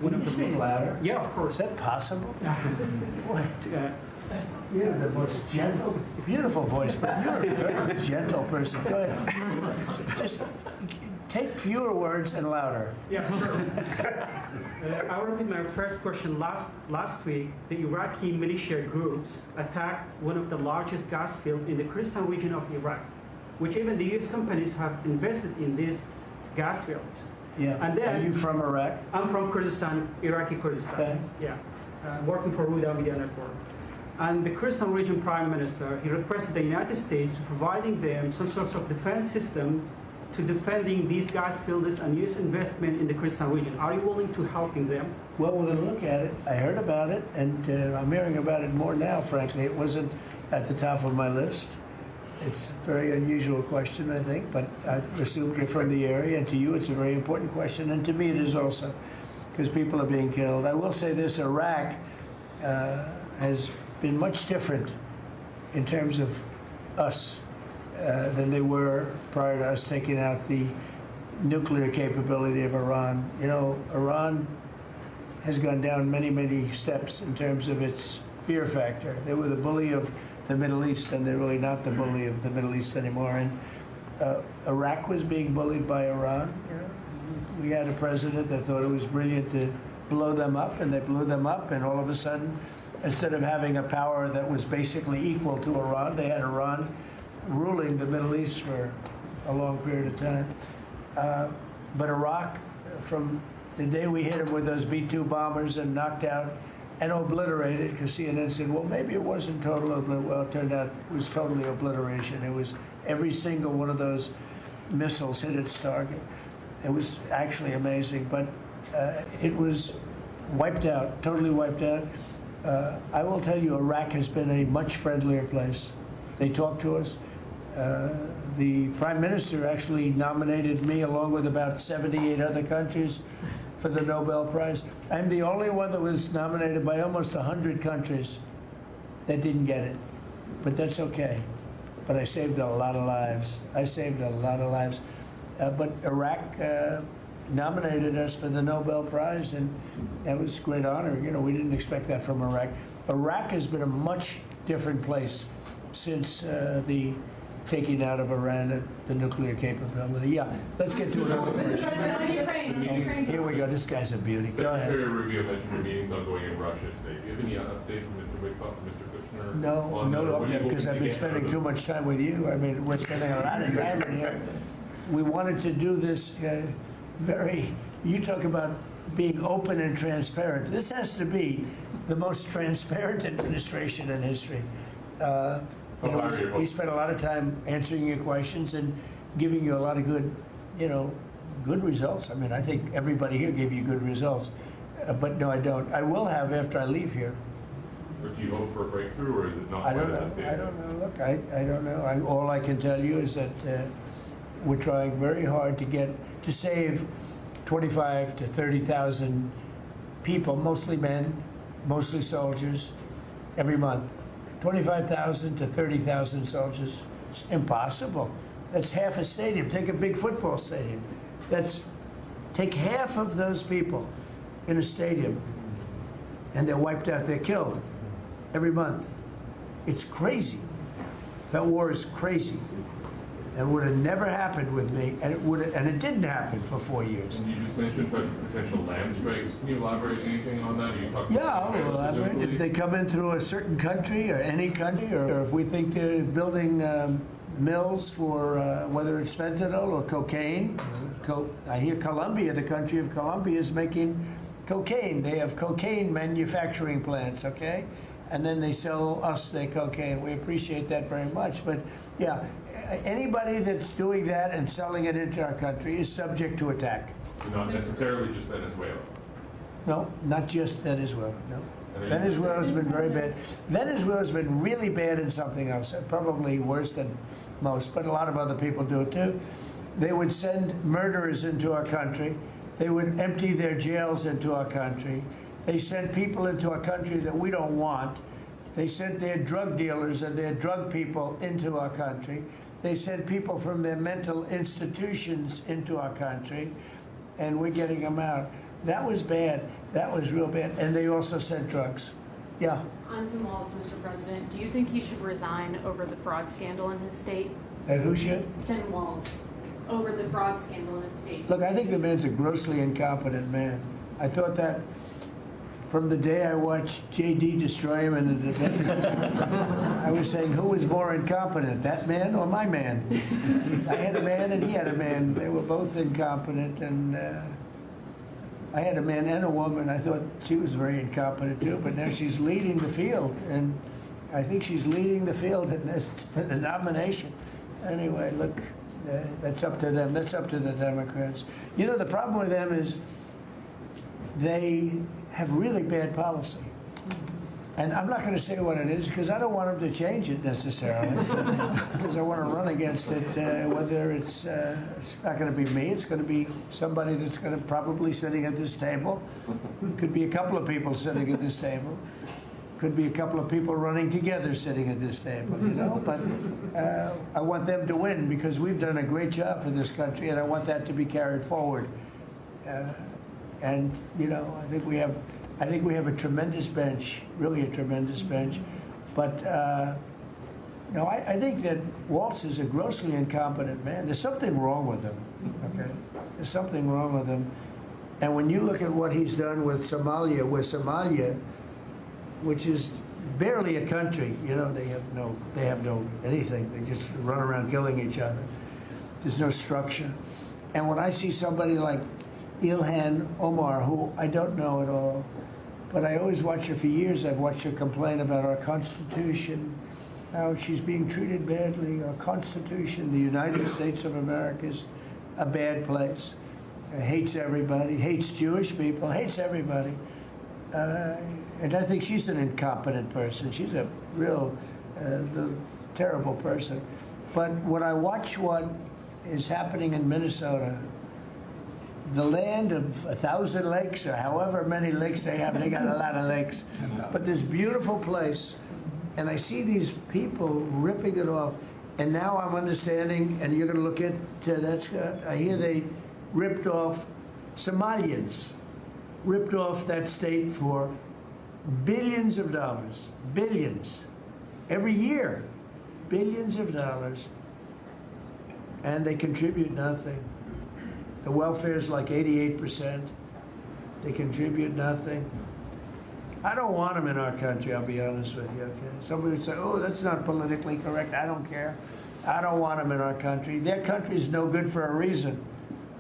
one of the speak louder? Yeah, of course. Is that possible? Boy, you have the most gentle, beautiful voice, but you're a very gentle person. Go ahead. Just take fewer words and louder. Yeah, sure. I'll repeat my first question. Last week, the Iraqi militia groups attacked one of the largest gas fields in the Kurdistan region of Iraq, which even the U.S. companies have invested in these gas fields. Yeah. And then, are you from Iraq? I'm from Kurdistan, Iraqi Kurdistan. Okay. Yeah, working for Ruda Media Network. And the Kurdistan region prime minister, he requested the United States to providing them some sort of defense system to defending these gas fields and U.S. investment in the Kurdistan region. Are you willing to helping them? Well, we're going to look at it. I heard about it, and I'm hearing about it more now, frankly. It wasn't at the top of my list. It's a very unusual question, I think, but I assume you're from the area, and to you it's a very important question, and to me it is also, because people are being killed. I will say this, Iraq has been much different in terms of us than they were prior to us taking out the nuclear capability of Iran. You know, Iran has gone down many, many steps in terms of its fear factor. They were the bully of the Middle East, and they're really not the bully of the Middle East anymore. And Iraq was being bullied by Iran. You know, we had a president that thought it was brilliant to blow them up, and they blew them up, and all of a sudden, instead of having a power that was basically equal to Iran, they had Iran ruling the Middle East for a long period of time. But Iraq, from the day we hit them with those B-2 bombers and knocked out and obliterated, because CNN said, well, maybe it wasn't total obliteration. Well, it turned out it was totally obliteration. It was every single one of those missiles hit its target. It was actually amazing, but it was wiped out, totally wiped out. I will tell you, Iraq has been a much friendlier place. They talk to us. The Prime Minister actually nominated me along with about 78 other countries for the Nobel Prize. I'm the only one that was nominated by almost 100 countries that didn't get it. But that's okay. But I saved a lot of lives. I saved a lot of lives. But Iraq nominated us for the Nobel Prize, and that was a great honor. You know, we didn't expect that from Iraq. Iraq has been a much different place since the taking out of Iran the nuclear capability. Yeah, let's get to another question. Here we go. This guy's a beauty. Go ahead. Secretary Rubio mentioned your meetings ongoing in Russia today. Do you have any update from Mr. Witkoff and Mr. Kushner? No, because I've been spending too much time with you. I mean, we're spending a lot of time in here. We wanted to do this you talk about being open and transparent. This has to be the most transparent administration in history. You know, we spent a lot of time answering your questions and giving you a lot of good, good results. I mean, I think everybody here gave you good results. But no, I don't. I will have after I leave here. But do you hope for a breakthrough, or is it not? I don't know. Look, I don't know. All I can tell you is that we're trying very hard to save 25 to 30,000 people, mostly men, mostly soldiers, every month. 25,000 to 30,000 soldiers. It's impossible. That's half a stadium. Take a big football stadium. Take half of those people in a stadium, and they're wiped out. They're killed every month. It's crazy. That war is crazy. It would have never happened with me, and it didn't happen for 4 years. And you just mentioned potential land strikes. Can you elaborate anything on that? I'll elaborate. If they come in through a certain country or any country, or if we think they're building mills for whether it's fentanyl or cocaine. I hear Colombia, the country of Colombia, is making cocaine. They have cocaine manufacturing plants, okay? And then they sell us their cocaine. We appreciate that very much. But yeah, anybody that's doing that and selling it into our country is subject to attack. So not necessarily just Venezuela? No, not just Venezuela, no. Venezuela's been very bad. Venezuela's been really bad in something else, probably worse than most, but a lot of other people do it too. They would send murderers into our country. They would empty their jails into our country. They sent people into our country that we don't want. They sent their drug dealers and their drug people into our country. They sent people from their mental institutions into our country, and we're getting them out. That was bad. That was real bad. And they also sent drugs. Yeah. On Tim Walz, Mr. President, do you think he should resign over the fraud scandal in his state? And who should? Tim Walz, over the fraud scandal in his state. Look, I think the man's a grossly incompetent man. I thought that from the day I watched J.D. destroy him in the debate. I was saying, who was more incompetent, that man or my man? I had a man and he had a man. They were both incompetent, and I had a man and a woman. I thought she was very incompetent too, but now she's leading the field, and I think she's leading the field in this, for the nomination. Anyway, look, that's up to them. That's up to the Democrats. You know, the problem with them is they have really bad policy. And I'm not going to say what it is because I don't want them to change it necessarily because I want to run against it, whether it's not going to be me, it's going to be somebody that's going to probably sitting at this table. Could be a couple of people sitting at this table. Could be a couple of people running together sitting at this table, you know. But I want them to win because we've done a great job for this country, and I want that to be carried forward. And you know, I think we have a tremendous bench, really a tremendous bench. But no, I think that Walz is a grossly incompetent man. There's something wrong with him. Okay, there's something wrong with him. And when you look at what he's done with Somalia, which is barely a country, you know, they have no anything. They just run around killing each other. There's no structure. And when I see somebody like Ilhan Omar, who I don't know at all, but I always watch her for years. I've watched her complain about our Constitution, how she's being treated badly. Our Constitution, the United States of America, is a bad place. Hates everybody, hates Jewish people, hates everybody. And I think she's an incompetent person. She's a real terrible person. But when I watch what is happening in Minnesota, the land of 1,000 lakes, or however many lakes they have, they got a lot of lakes, but this beautiful place, and I see these people ripping it off, and now I'm understanding, and you're going to look at that's. I hear they ripped off Somalians, ripped off that state for billions of dollars, billions, every year, billions of dollars, and they contribute nothing. The welfare is like 88%. They contribute nothing. I don't want them in our country, I'll be honest with you, okay? Somebody would say, oh, that's not politically correct. I don't care. I don't want them in our country. Their country's no good for a reason.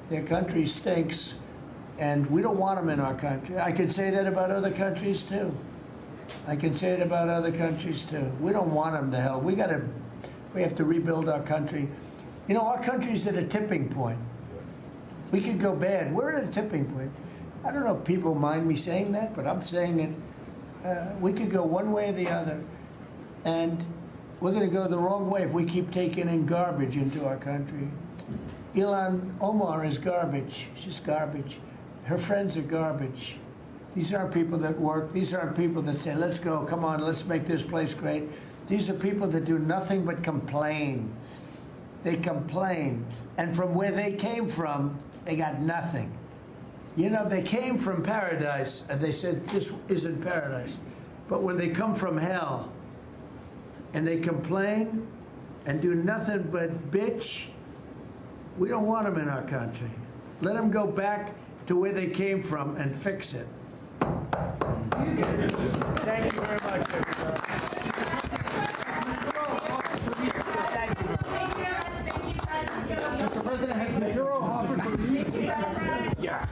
Their country stinks, and we don't want them in our country. I can say that about other countries, too. I can say it about other countries, too. We don't want them to hell. We have to rebuild our country. You know, our country's at a tipping point. We could go bad. We're at a tipping point. I don't know if people mind me saying that, but I'm saying it. We could go one way or the other, and we're going to go the wrong way if we keep taking in garbage into our country. Ilhan Omar is garbage. She's garbage. Her friends are garbage. These aren't people that work. These aren't people that say, let's go, come on, let's make this place great. These are people that do nothing but complain. They complain. And from where they came from, they got nothing. You know, they came from paradise, and they said, this isn't paradise. But when they come from hell, and they complain, and do nothing but bitch, we don't want them in our country. Let them go back to where they came from and fix it. Okay. Thank you very much, everybody. Mr. President, has Maduro offered to leave? Yes.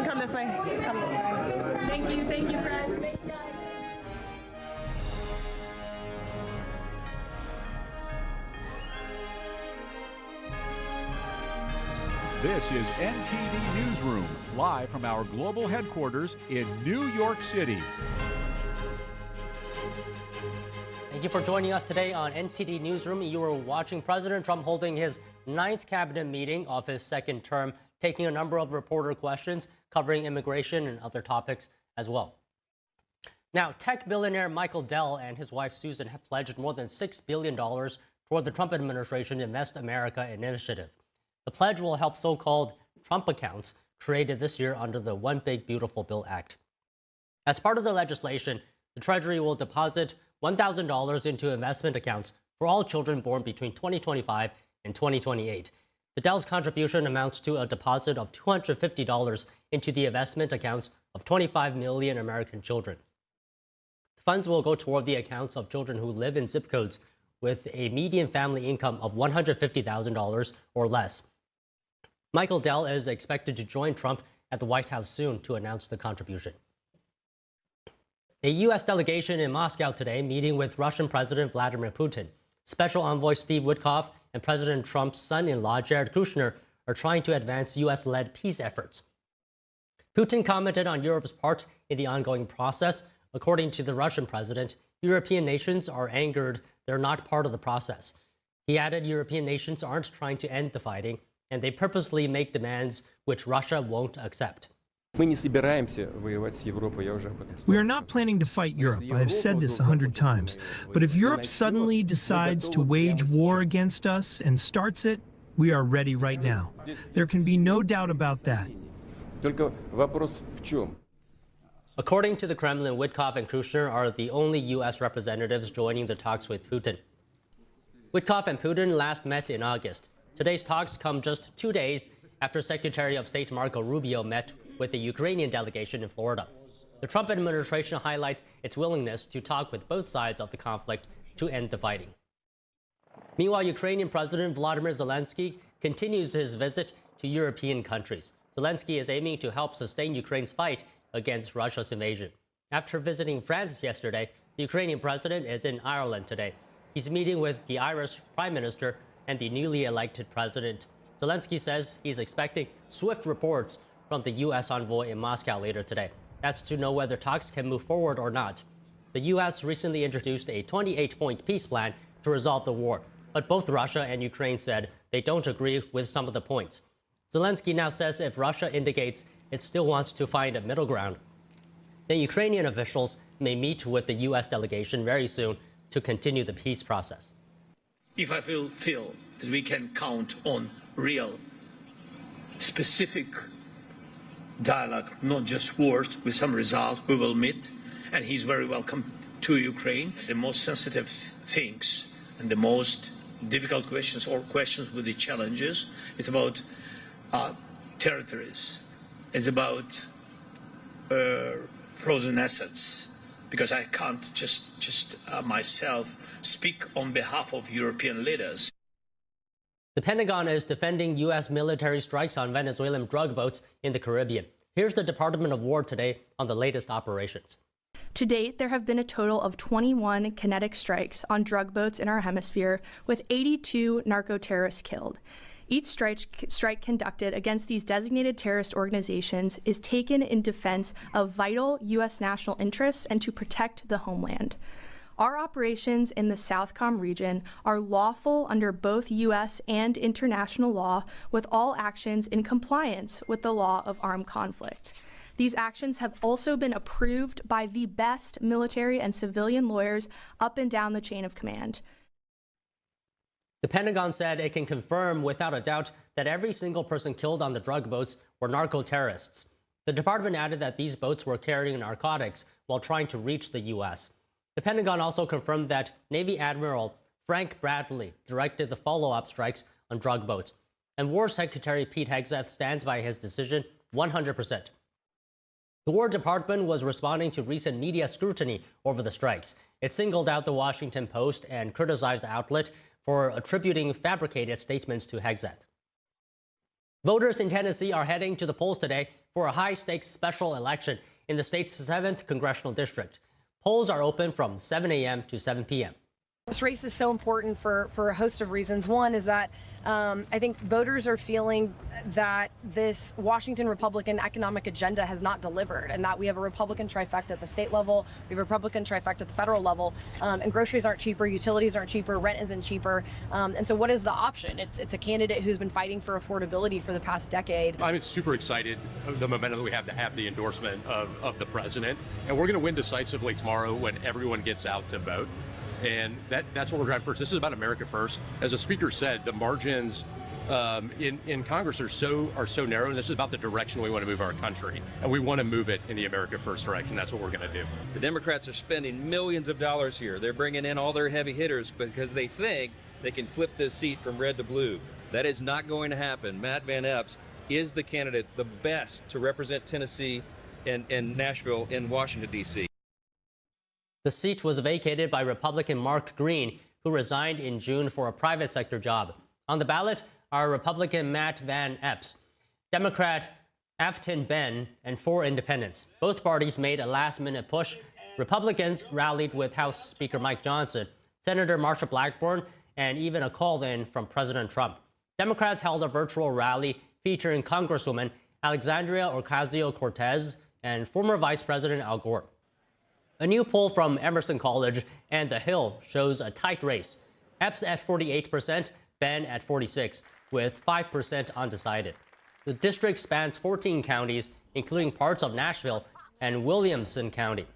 Come this way. Come this way. Thank you, Fred. This is NTD Newsroom, live from our global headquarters in New York City. Thank you for joining us today on NTD Newsroom. You are watching President Trump holding his 9th cabinet meeting of his second term, taking a number of reporter questions covering immigration and other topics as well. Now, tech billionaire Michael Dell and his wife Susan have pledged more than $6 billion toward the Trump administration Invest America initiative. The pledge will help so-called Trump accounts created this year under the One Big Beautiful Bill Act. As part of the legislation, the Treasury will deposit $1,000 into investment accounts for all children born between 2025 and 2028. The Dell's contribution amounts to a deposit of $250 into the investment accounts of 25 million American children. The funds will go toward the accounts of children who live in zip codes with a median family income of $150,000 or less. Michael Dell is expected to join Trump at the White House soon to announce the contribution. A U.S. delegation in Moscow today meeting with Russian President Vladimir Putin. Special Envoy Steve Witkoff and President Trump's son-in-law Jared Kushner are trying to advance U.S.-led peace efforts. Putin commented on Europe's part in the ongoing process. According to the Russian president, European nations are angered they're not part of the process. He added European nations aren't trying to end the fighting, and they purposely make demands which Russia won't accept. We are not planning to fight Europe. I have said this 100 times. But if Europe suddenly decides to wage war against us and starts it, we are ready right now. There can be no doubt about that. According to the Kremlin, Witkoff and Kushner are the only U.S. representatives joining the talks with Putin. Witkoff and Putin last met in August. Today's talks come just 2 days after Secretary of State Marco Rubio met with the Ukrainian delegation in Florida. The Trump administration highlights its willingness to talk with both sides of the conflict to end the fighting. Meanwhile, Ukrainian President Volodymyr Zelensky continues his visit to European countries. Zelensky is aiming to help sustain Ukraine's fight against Russia's invasion. After visiting France yesterday, the Ukrainian president is in Ireland today. He's meeting with the Irish Prime Minister and the newly elected president. Zelensky says he's expecting swift reports from the U.S. envoy in Moscow later today. That's to know whether talks can move forward or not. The U.S. recently introduced a 28-point peace plan to resolve the war, but both Russia and Ukraine said they don't agree with some of the points. Zelensky now says if Russia indicates it still wants to find a middle ground, then Ukrainian officials may meet with the U.S. delegation very soon to continue the peace process. If I feel that we can count on real, specific dialogue, not just words, with some result, we will meet, and he's very welcome to Ukraine. The most sensitive things and the most difficult questions or questions with the challenges is about territories. It's about frozen assets, because I can't just myself speak on behalf of European leaders. The Pentagon is defending U.S. military strikes on Venezuelan drug boats in the Caribbean. Here's the Department of War today on the latest operations. To date, there have been a total of 21 kinetic strikes on drug boats in our hemisphere, with 82 narco-terrorists killed. Each strike conducted against these designated terrorist organizations is taken in defense of vital U.S. national interests and to protect the homeland. Our operations in the Southcom region are lawful under both U.S. and international law, with all actions in compliance with the law of armed conflict. These actions have also been approved by the best military and civilian lawyers up and down the chain of command. The Pentagon said it can confirm without a doubt that every single person killed on the drug boats were narco-terrorists. The department added that these boats were carrying narcotics while trying to reach the U.S. The Pentagon also confirmed that Navy Admiral Frank Bradley directed the follow-up strikes on drug boats, and War Secretary Pete Hegseth stands by his decision 100%. The War Department was responding to recent media scrutiny over the strikes. It singled out the Washington Post and criticized the outlet for attributing fabricated statements to Hegseth. Voters in Tennessee are heading to the polls today for a high-stakes special election in the state's 7th congressional district. Polls are open from 7 a.m. to 7 p.m. This race is so important for a host of reasons. One is that I think voters are feeling that this Washington Republican economic agenda has not delivered, and that we have a Republican trifecta at the state level, we have a Republican trifecta at the federal level, and groceries aren't cheaper, utilities aren't cheaper, rent isn't cheaper. And so what is the option? It's a candidate who's been fighting for affordability for the past decade. I'm super excited of the momentum that we have to have the endorsement of the president, and we're going to win decisively tomorrow when everyone gets out to vote. And that's what we're driving first. This is about America first. As the speaker said, the margins in Congress are so narrow, and this is about the direction we want to move our country, and we want to move it in the America First direction. That's what we're going to do. The Democrats are spending millions of dollars here. They're bringing in all their heavy hitters because they think they can flip this seat from red to blue. That is not going to happen. Matt Van Epps is the candidate, the best to represent Tennessee and Nashville in Washington, D.C. The seat was vacated by Republican Mark Green, who resigned in June for a private sector job. On the ballot are Republican Matt Van Epps, Democrat Afton Ben, and 4 independents. Both parties made a last-minute push. Republicans rallied with House Speaker Mike Johnson, Senator Marsha Blackburn, and even a call-in from President Trump. Democrats held a virtual rally featuring Congresswoman Alexandria Ocasio-Cortez and former Vice President Al Gore. A new poll from Emerson College and The Hill shows a tight race. Epps at 48%, Ben at 46%, with 5% undecided. The district spans 14 counties, including parts of Nashville and Williamson County.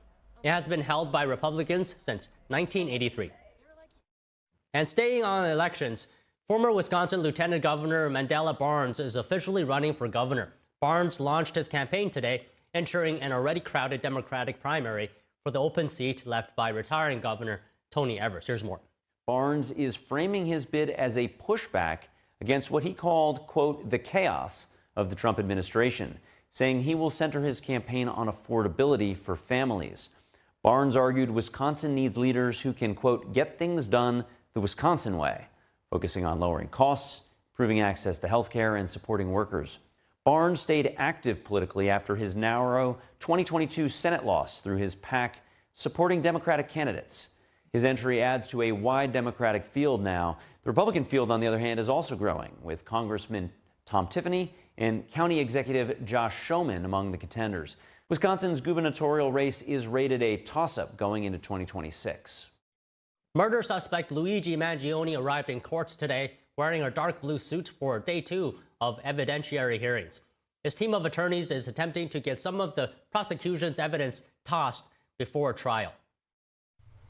It has been held by Republicans since 1983. And staying on elections, former Wisconsin Lieutenant Governor Mandela Barnes is officially running for governor. Barnes launched his campaign today, entering an already crowded Democratic primary for the open seat left by retiring Governor Tony Evers. Here's more. Barnes is framing his bid as a pushback against what he called, quote, the chaos of the Trump administration, saying he will center his campaign on affordability for families. Barnes argued Wisconsin needs leaders who can, quote, get things done the Wisconsin way, focusing on lowering costs, improving access to health care, and supporting workers. Barnes stayed active politically after his narrow 2022 Senate loss through his PAC supporting Democratic candidates. His entry adds to a wide Democratic field now. The Republican field, on the other hand, is also growing, with Congressman Tom Tiffany and County Executive Josh Schoman among the contenders. Wisconsin's gubernatorial race is rated a toss-up going into 2026. Murder suspect Luigi Mangione arrived in court today wearing a dark blue suit for day 2 of evidentiary hearings. His team of attorneys is attempting to get some of the prosecution's evidence tossed before trial.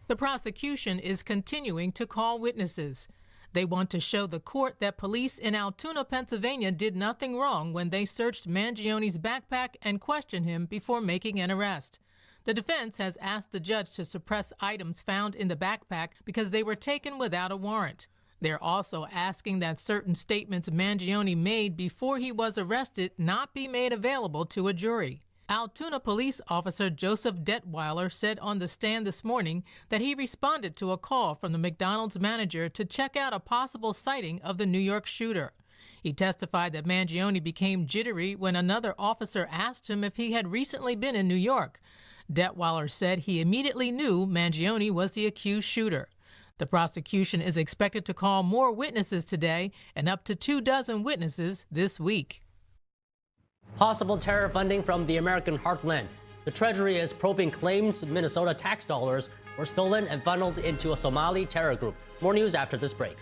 The prosecution is continuing to call witnesses. They want to show the court that police in Altoona, Pennsylvania did nothing wrong when they searched Mangione's backpack and questioned him before making an arrest. The defense has asked the judge to suppress items found in the backpack because they were taken without a warrant. They're also asking that certain statements Mangione made before he was arrested not be made available to a jury. Altoona police officer Joseph Detweiler said on the stand this morning that he responded to a call from the McDonald's manager to check out a possible sighting of the New York shooter. He testified that Mangione became jittery when another officer asked him if he had recently been in New York. Detweiler said he immediately knew Mangione was the accused shooter. The prosecution is expected to call more witnesses today and up to 24 witnesses this week. Possible terror funding from the American heartland. The Treasury is probing claims Minnesota tax dollars were stolen and funneled into a Somali terror group. More news after this break.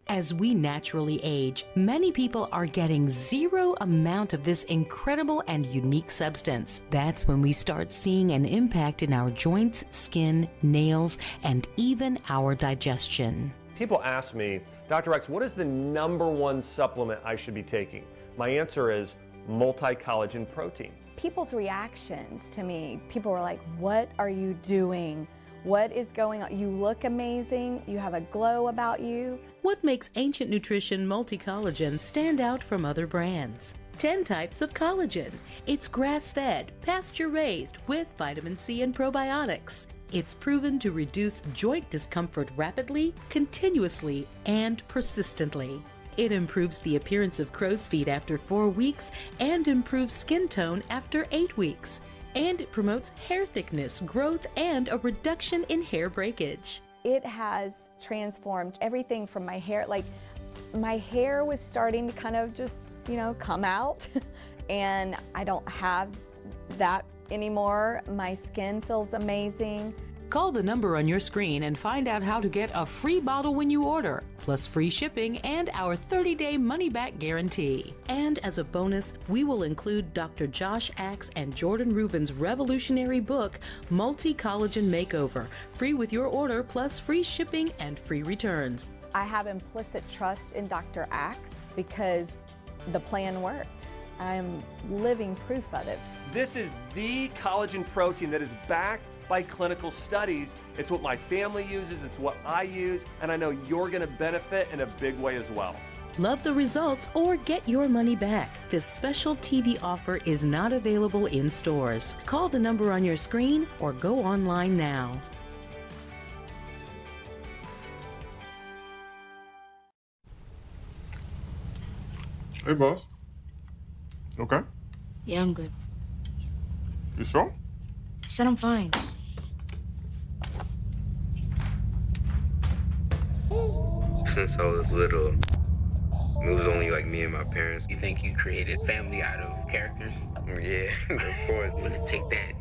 As we naturally age, many people are getting zero amount of this incredible and unique substance. That's when we start seeing an impact in our joints, skin, nails, and even our digestion. People ask me, Dr. X, what is the #1 supplement I should be taking? My answer is multi-collagen protein. People's reactions to me, people were like, what are you doing? What is going on? You look amazing. You have a glow about you. What makes Ancient Nutrition Multi-Collagen stand out from other brands? 10 types of collagen. It's grass-fed, pasture-raised with vitamin C and probiotics. It's proven to reduce joint discomfort rapidly, continuously, and persistently. It improves the appearance of crow's feet after 4 weeks and improves skin tone after 8 weeks. And it promotes hair thickness, growth, and a reduction in hair breakage. It has transformed everything from my hair. Like, my hair was starting to kind of just, come out, and I don't have that anymore. My skin feels amazing. Call the number on your screen and find out how to get a free bottle when you order, plus free shipping and our 30-day money-back guarantee. And as a bonus, we will include Dr. Josh Axe and Jordan Rubin's revolutionary book, Multi-Collagen Makeover, free with your order, plus free shipping and free returns. I have implicit trust in Dr. Axe because the plan worked. I'm living proof of it. This is the collagen protein that is backed by clinical studies. It's what my family uses, it's what I use, and I know you're going to benefit in a big way as well. Love the results or get your money back. This special TV offer is not available in stores. Call the number on your screen or go online now. Hey, boss. Okay? Yeah, I'm good. You sure? I said I'm fine. Since I was little, it was only like me and my parents. You think you created family out of characters? Yeah, of course. I'm gonna take that,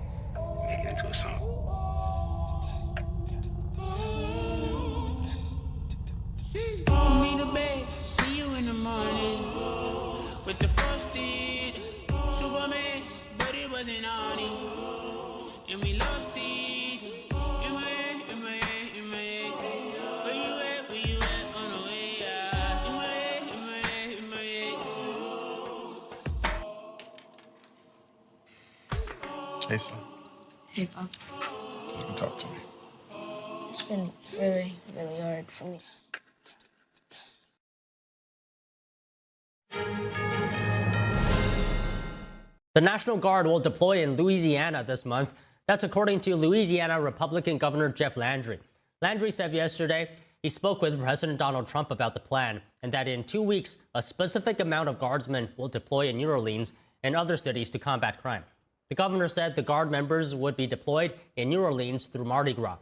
make it into a song. Put me to bed, see you in the morning. With the frosted Superman, but it wasn't on it. And we lost these in my head, in my head, in my head. Where you at on the way out? In my head, in my head, in my head. Hey, son. Hey, Pop. You can talk to me. It's been really, really hard for me. The National Guard will deploy in Louisiana this month. That's according to Louisiana Republican Governor Jeff Landry. Landry said yesterday he spoke with President Donald Trump about the plan and that in 2 weeks, a specific amount of guardsmen will deploy in New Orleans and other cities to combat crime. The governor said the Guard members would be deployed in New Orleans through Mardi Gras.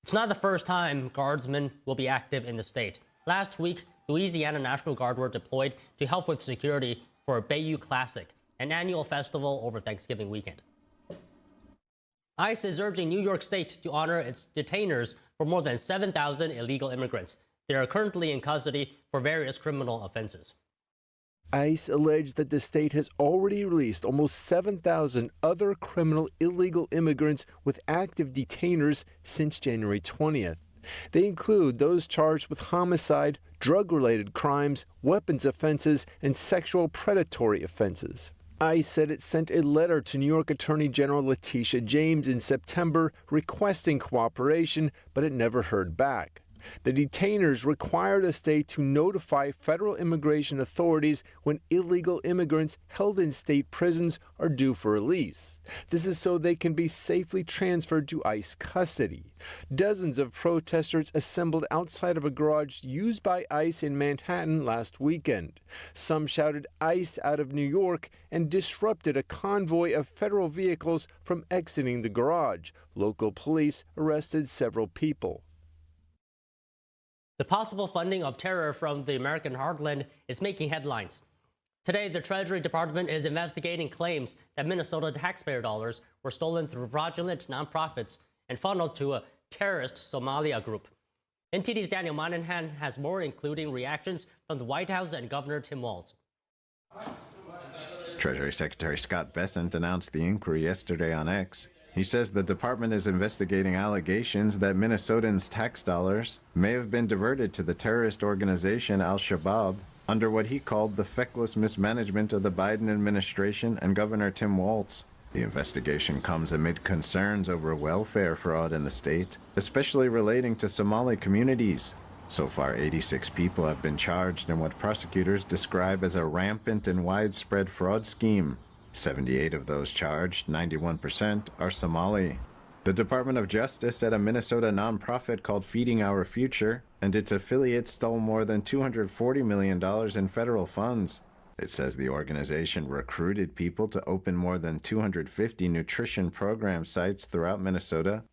It's not the first time guardsmen will be active in the state. Last week, Louisiana National Guard were deployed to help with security for Bayou Classic, an annual festival over Thanksgiving weekend. ICE is urging New York State to honor its detainers for more than 7,000 illegal immigrants. They are currently in custody for various criminal offenses. ICE alleged that the state has already released almost 7,000 other criminal illegal immigrants with active detainers since January 20th. They include those charged with homicide, drug-related crimes, weapons offenses, and sexual predatory offenses. ICE said it sent a letter to New York Attorney General Letitia James in September requesting cooperation, but it never heard back. The detainers required the state to notify federal immigration authorities when illegal immigrants held in state prisons are due for release. This is so they can be safely transferred to ICE custody. Dozens of protesters assembled outside of a garage used by ICE in Manhattan last weekend. Some shouted ICE out of New York and disrupted a convoy of federal vehicles from exiting the garage. Local police arrested several people. The possible funding of terror from the American heartland is making headlines. Today, the Treasury Department is investigating claims that Minnesota taxpayer dollars were stolen through fraudulent nonprofits and funneled to a terrorist Somalia group. NTD's Daniel Monahan has more, including reactions from the White House and Governor Tim Walz. Treasury Secretary Scott Bessent announced the inquiry yesterday on X. He says the department is investigating allegations that Minnesotans' tax dollars may have been diverted to the terrorist organization Al-Shabaab under what he called the feckless mismanagement of the Biden administration and Governor Tim Walz. The investigation comes amid concerns over welfare fraud in the state, especially relating to Somali communities. So far, 86 people have been charged in what prosecutors describe as a rampant and widespread fraud scheme. 78 of those charged, 91%, are Somali. The Department of Justice said a Minnesota nonprofit called Feeding Our Future and its affiliates stole more than $240 million in federal funds. It says the organization recruited people to open more than 250 nutrition program sites throughout Minnesota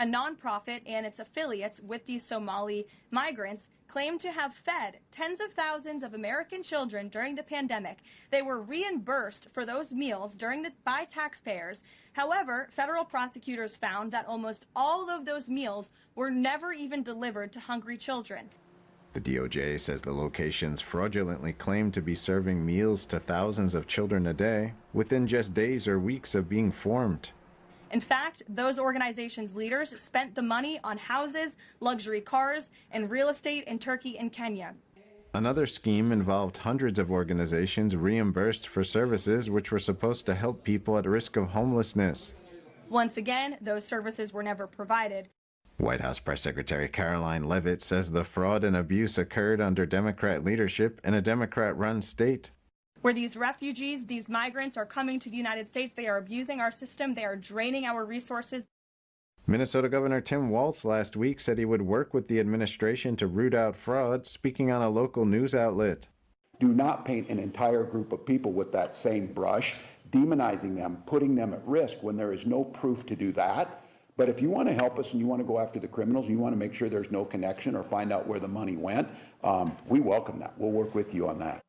A nonprofit and its affiliates with these Somali migrants claim to have fed tens of thousands of American children during the pandemic. They were reimbursed for those meals by taxpayers. However, federal prosecutors found that almost all of those meals were never even delivered to hungry children. The DOJ says the locations fraudulently claimed to be serving meals to thousands of children a day within just days or weeks of being formed. In fact, those organizations' leaders spent the money on houses, luxury cars, and real estate in Turkey and Kenya. Another scheme involved hundreds of organizations reimbursed for services which were supposed to help people at risk of homelessness. Once again, those services were never provided. White House Press Secretary Caroline Leavitt says the fraud and abuse occurred under Democrat leadership in a Democrat-run state. Where these refugees, these migrants are coming to the United States, they are abusing our system, they are draining our resources. Minnesota Governor Tim Walz last week said he would work with the administration to root out fraud, speaking on a local news outlet. Do not paint an entire group of people with that same brush, demonizing them, putting them at risk when there is no proof to do that. But if you want to help us and you want to go after the criminals, and you want to make sure there's no connection or find out where the money went, we welcome that. We'll work with you on that.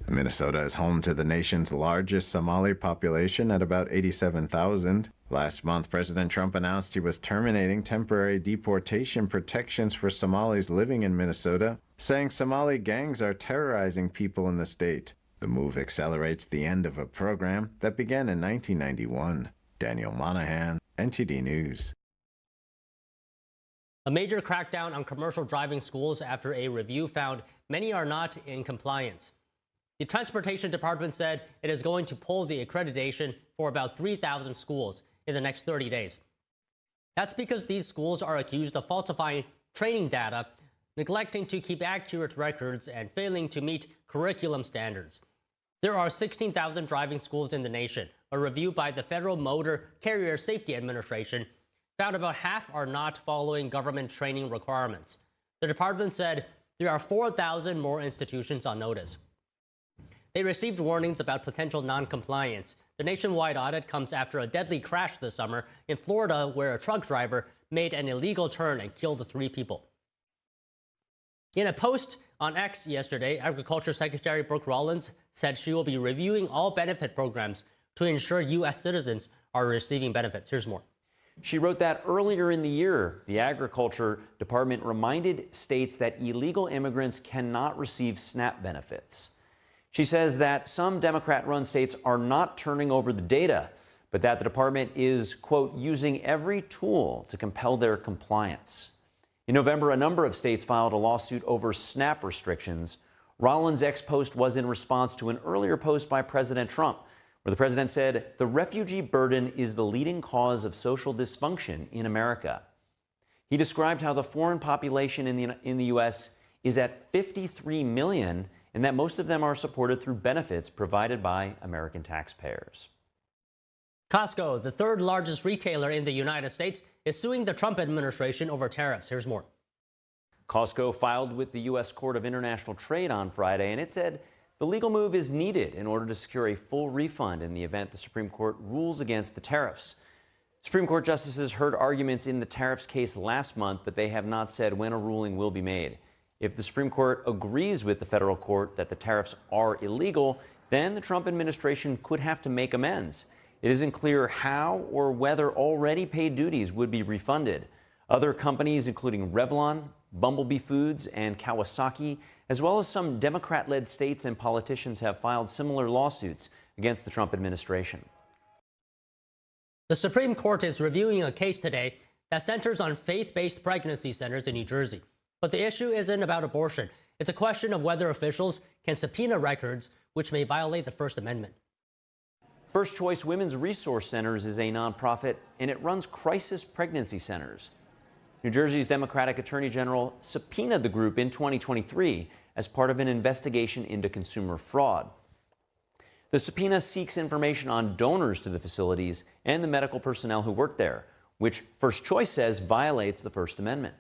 Minnesota is home to the nation's largest Somali population at about 87,000. Last month, President Trump announced he was terminating temporary deportation protections for Somalis living in Minnesota, saying Somali gangs are terrorizing people in the state. The move accelerates the end of a program that began in 1991. Daniel Monahan, NTD News. A major crackdown on commercial driving schools after a review found many are not in compliance. The Transportation Department said it is going to pull the accreditation for about 3,000 schools in the next 30 days. That's because these schools are accused of falsifying training data, neglecting to keep accurate records, and failing to meet curriculum standards. There are 16,000 driving schools in the nation. A review by the Federal Motor Carrier Safety Administration found about half are not following government training requirements. The department said there are 4,000 more institutions on notice. They received warnings about potential non-compliance. The nationwide audit comes after a deadly crash this summer in Florida where a truck driver made an illegal turn and killed 3 people. In a post on X yesterday, Agriculture Secretary Brooke Rollins said she will be reviewing all benefit programs to ensure U.S. citizens are receiving benefits. Here's more. She wrote that earlier in the year. The Agriculture Department reminded states that illegal immigrants cannot receive SNAP benefits. She says that some Democrat-run states are not turning over the data, but that the department is, quote, using every tool to compel their compliance. In November, a number of states filed a lawsuit over SNAP restrictions. Rollins' X post was in response to an earlier post by President Trump, where the president said the refugee burden is the leading cause of social dysfunction in America. He described how the foreign population in the U.S. is at 53 million, and that most of them are supported through benefits provided by American taxpayers. Costco, the third largest retailer in the United States, is suing the Trump administration over tariffs. Here's more. Costco filed with the U.S. Court of International Trade on Friday, and it said the legal move is needed in order to secure a full refund in the event the Supreme Court rules against the tariffs. Supreme Court justices heard arguments in the tariffs case last month, but they have not said when a ruling will be made. If the Supreme Court agrees with the federal court that the tariffs are illegal, then the Trump administration could have to make amends. It isn't clear how or whether already paid duties would be refunded. Other companies, including Revlon, Bumblebee Foods, and Kawasaki, as well as some Democrat-led states and politicians, have filed similar lawsuits against the Trump administration. The Supreme Court is reviewing a case today that centers on faith-based pregnancy centers in New Jersey. But the issue isn't about abortion. It's a question of whether officials can subpoena records, which may violate the First Amendment. First Choice Women's Resource Centers is a nonprofit, and it runs crisis pregnancy centers. New Jersey's Democratic Attorney General subpoenaed the group in 2023 as part of an investigation into consumer fraud. The subpoena seeks information on donors to the facilities and the medical personnel who work there, which First Choice says violates the First Amendment.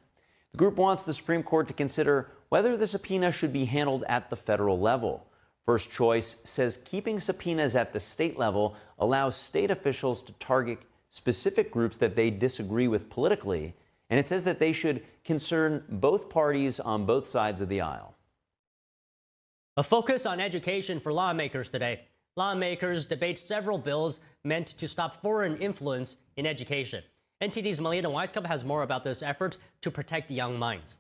The group wants the Supreme Court to consider whether the subpoena should be handled at the federal level. First Choice says keeping subpoenas at the state level allows state officials to target specific groups that they disagree with politically, and it says that they should concern both parties on both sides of the aisle. A focus on education for lawmakers today. Lawmakers debate several bills meant to stop foreign influence in education. NTD's Melina Weisskopf has more about this effort to protect young minds.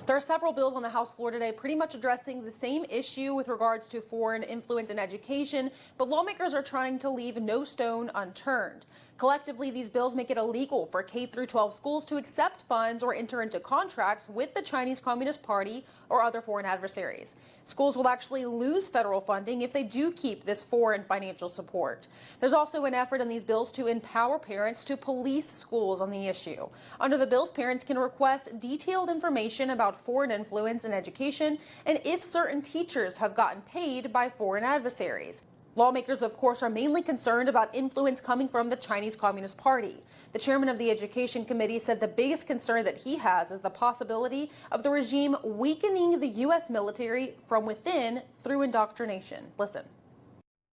There are several bills on the House floor today pretty much addressing the same issue with regards to foreign influence in education, but lawmakers are trying to leave no stone unturned. Collectively, these bills make it illegal for K-12 schools to accept funds or enter into contracts with the Chinese Communist Party or other foreign adversaries. Schools will actually lose federal funding if they do keep this foreign financial support. There's also an effort in these bills to empower parents to police schools on the issue. Under the bills, parents can request detailed information about foreign influence in education and if certain teachers have gotten paid by foreign adversaries. Lawmakers, of course, are mainly concerned about influence coming from the Chinese Communist Party. The chairman of the Education Committee said the biggest concern that he has is the possibility of the regime weakening the U.S. military from within through indoctrination. Listen.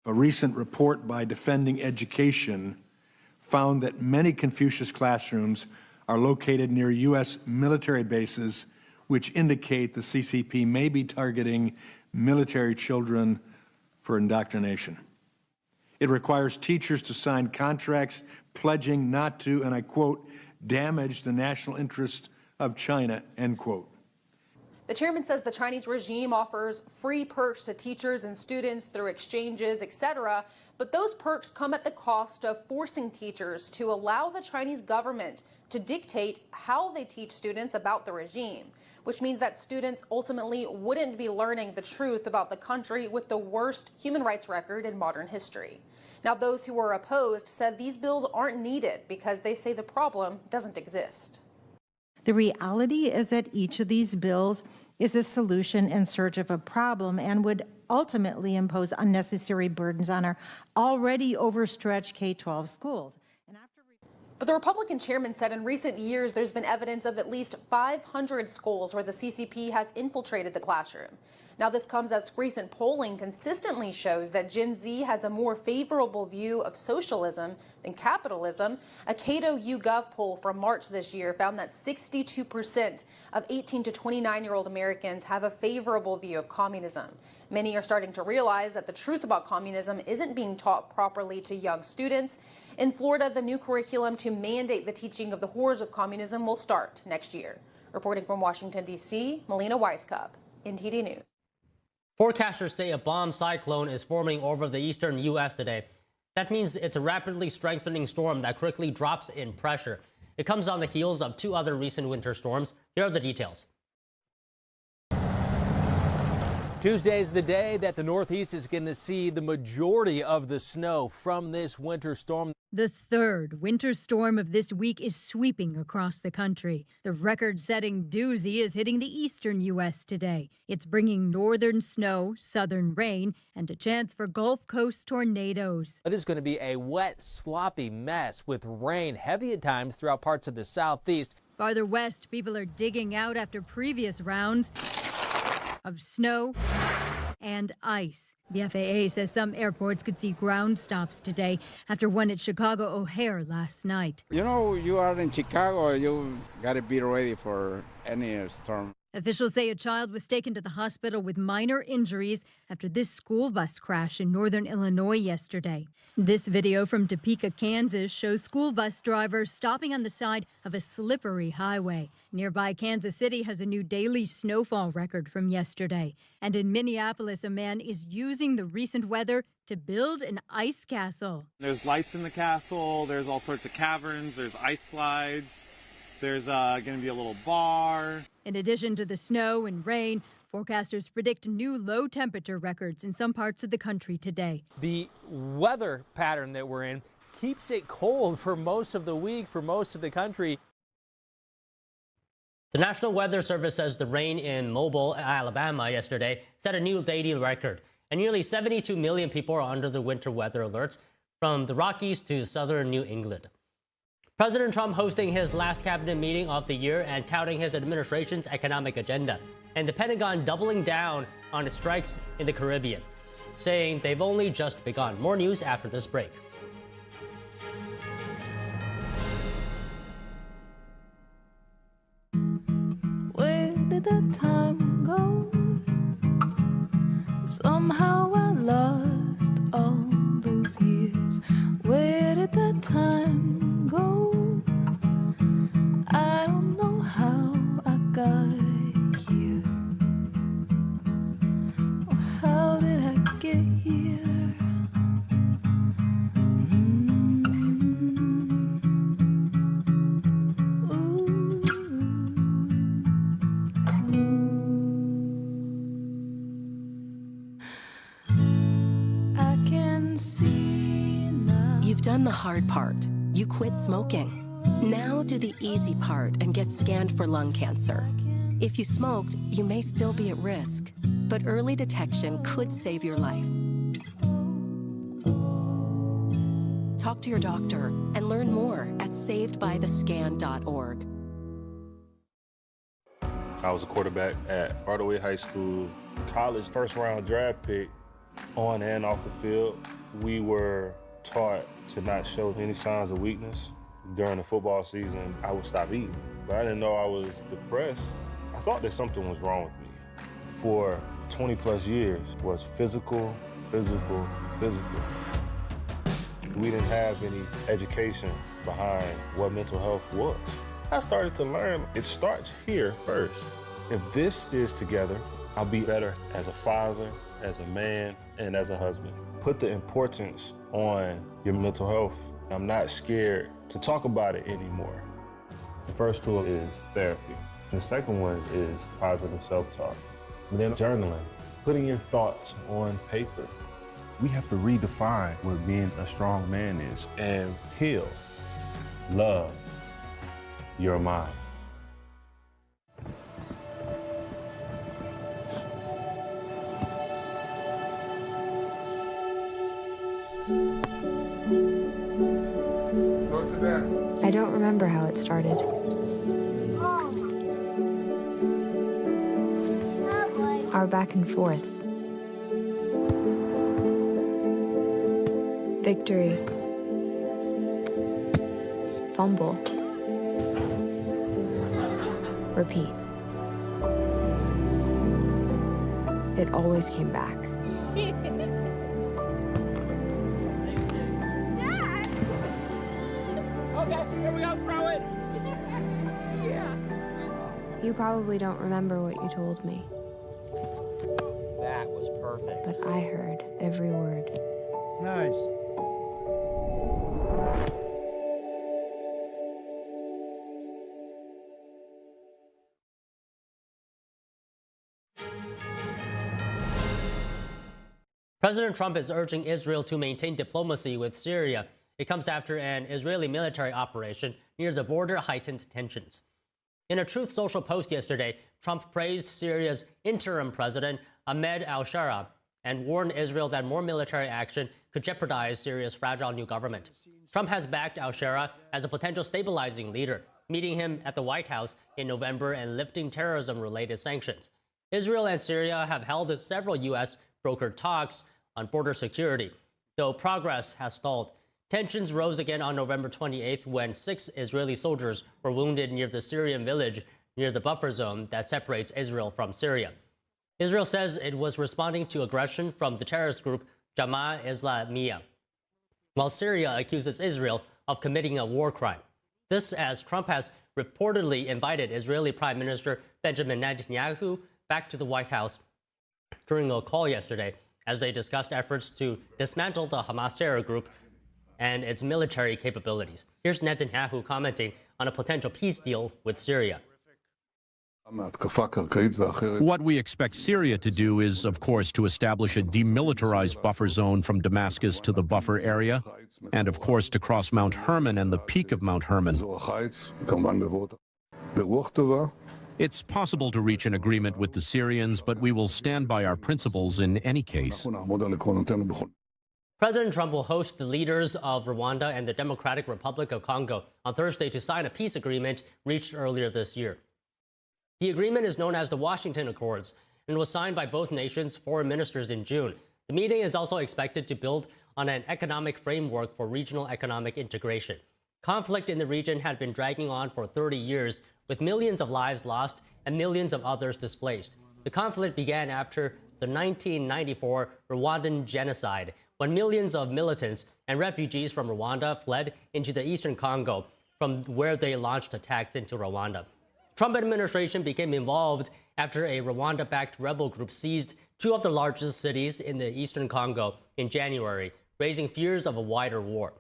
A recent report by Defending Education found that many Confucius classrooms are located near U.S. military bases, which indicate the CCP may be targeting military children for indoctrination. It requires teachers to sign contracts pledging not to, and I quote, damage the national interest of China, end quote. The chairman says the Chinese regime offers free perks to teachers and students through exchanges, etc., but those perks come at the cost of forcing teachers to allow the Chinese government to dictate how they teach students about the regime, which means that students ultimately wouldn't be learning the truth about the country with the worst human rights record in modern history. Now, those who were opposed said these bills aren't needed because they say the problem doesn't exist. The reality is that each of these bills is a solution in search of a problem and would ultimately impose unnecessary burdens on our already overstretched K-12 schools. But the Republican chairman said in recent years there's been evidence of at least 500 schools where the CCP has infiltrated the classroom. Now, this comes as recent polling consistently shows that Gen Z has a more favorable view of socialism than capitalism. A Cato YouGov poll from March this year found that 62% of 18 to 29-year-old Americans have a favorable view of communism. Many are starting to realize that the truth about communism isn't being taught properly to young students. In Florida, the new curriculum to mandate the teaching of the horrors of communism will start next year. Reporting from Washington, D.C., Melina Weisskopf, NTD News. Forecasters say a bomb cyclone is forming over the eastern U.S. today. That means it's a rapidly strengthening storm that quickly drops in pressure. It comes on the heels of two other recent winter storms. Here are the details. Tuesday is the day that the Northeast is going to see the majority of the snow from this winter storm. The third winter storm of this week is sweeping across the country. The record-setting doozy is hitting the eastern U.S. today. It's bringing northern snow, southern rain, and a chance for Gulf Coast tornadoes. It is going to be a wet, sloppy mess with rain heavy at times throughout parts of the southeast. Farther west, people are digging out after previous rounds of snow and ice. The FAA says some airports could see ground stops today after one at Chicago O'Hare last night. You know, you are in Chicago, you got to be ready for any storm. Officials say a child was taken to the hospital with minor injuries after this school bus crash in northern Illinois yesterday. This video from Topeka, Kansas shows school bus drivers stopping on the side of a slippery highway. Nearby Kansas City has a new daily snowfall record from yesterday. And in Minneapolis, a man is using the recent weather to build an ice castle. There's lights in the castle, there's all sorts of caverns, there's ice slides. There's going to be a little bar. In addition to the snow and rain, forecasters predict new low temperature records in some parts of the country today. The weather pattern that we're in keeps it cold for most of the week, for most of the country. The National Weather Service says the rain in Mobile, Alabama yesterday set a new daily record, and nearly 72 million people are under the winter weather alerts from the Rockies to southern New England. President Trump hosting his last cabinet meeting of the year and touting his administration's economic agenda, and the Pentagon doubling down on its strikes in the Caribbean, saying they've only just begun. More news after this break. Somehow I lost all those years. Where did that time go? I don't know how I got here. Or how did I get here? You've done the hard part. You quit smoking. Now do the easy part and get scanned for lung cancer. If you smoked, you may still be at risk, but early detection could save your life. Talk to your doctor and learn more at savedbythescan.org. I was a quarterback at Hardaway High School, college first-round draft pick. On and off the field, we were taught to not show any signs of weakness. During the football season, I would stop eating. But I didn't know I was depressed. I thought that something was wrong with me. For 20 plus years was physical. We didn't have any education behind what mental health was. I started to learn it starts here first. If this is together, I'll be better as a father, as a man, and as a husband. Put the importance on your mental health. I'm not scared to talk about it anymore. The first tool is therapy. The second one is positive self-talk. And then journaling, putting your thoughts on paper. We have to redefine what being a strong man is and heal, love your mind. I don't remember how it started. Our back and forth. Victory. Fumble. Repeat. It always came back. Okay, here we go, throw it! Yeah. You probably don't remember what you told me. That was perfect. But I heard every word. Nice. President Trump is urging Israel to maintain diplomacy with Syria. It comes after an Israeli military operation near the border heightened tensions. In a Truth Social post yesterday, Trump praised Syria's interim president, Ahmed al-Shara, and warned Israel that more military action could jeopardize Syria's fragile new government. Trump has backed al-Shara as a potential stabilizing leader, meeting him at the White House in November and lifting terrorism-related sanctions. Israel and Syria have held several U.S.-brokered talks on border security, though progress has stalled. Tensions rose again on November 28th when 6 Israeli soldiers were wounded near the Syrian village near the buffer zone that separates Israel from Syria. Israel says it was responding to aggression from the terrorist group Jamaah Islamiyah, while Syria accuses Israel of committing a war crime. This as Trump has reportedly invited Israeli Prime Minister Benjamin Netanyahu back to the White House during a call yesterday as they discussed efforts to dismantle the Hamas terror group and its military capabilities. Here's Netanyahu commenting on a potential peace deal with Syria. What we expect Syria to do is, of course, to establish a demilitarized buffer zone from Damascus to the buffer area, and, of course, to cross Mount Hermon and the peak of Mount Hermon. It's possible to reach an agreement with the Syrians, but we will stand by our principles in any case. President Trump will host the leaders of Rwanda and the Democratic Republic of Congo on Thursday to sign a peace agreement reached earlier this year. The agreement is known as the Washington Accords and was signed by both nations' foreign ministers in June. The meeting is also expected to build on an economic framework for regional economic integration. Conflict in the region had been dragging on for 30 years, with millions of lives lost and millions of others displaced. The conflict began after the 1994 Rwandan genocide, when millions of militants and refugees from Rwanda fled into the eastern Congo, from where they launched attacks into Rwanda. Trump administration became involved after a Rwanda-backed rebel group seized two of the largest cities in the eastern Congo in January, raising fears of a wider war.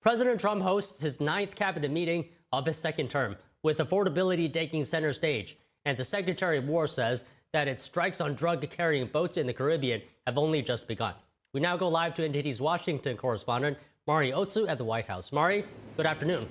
President Trump hosts his 9th cabinet meeting of his second term, with affordability taking center stage. And the Secretary of War says that its strikes on drug-carrying boats in the Caribbean have only just begun. We now go live to NTD's Washington correspondent, Mari Otsu at the White House. Mari, good afternoon.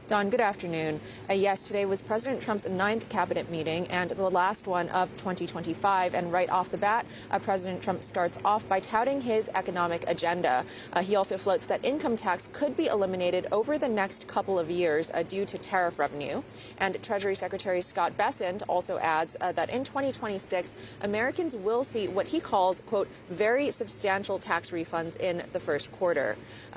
Don, good afternoon. Yes, today was President Trump's 9th cabinet meeting and the last one of 2025. And right off the bat, President Trump starts off by touting his economic agenda. He also floats that income tax could be eliminated over the next couple of years due to tariff revenue. And Treasury Secretary Scott Bessent also adds that in 2026, Americans will see what he calls, quote, very substantial tax refunds in the first quarter.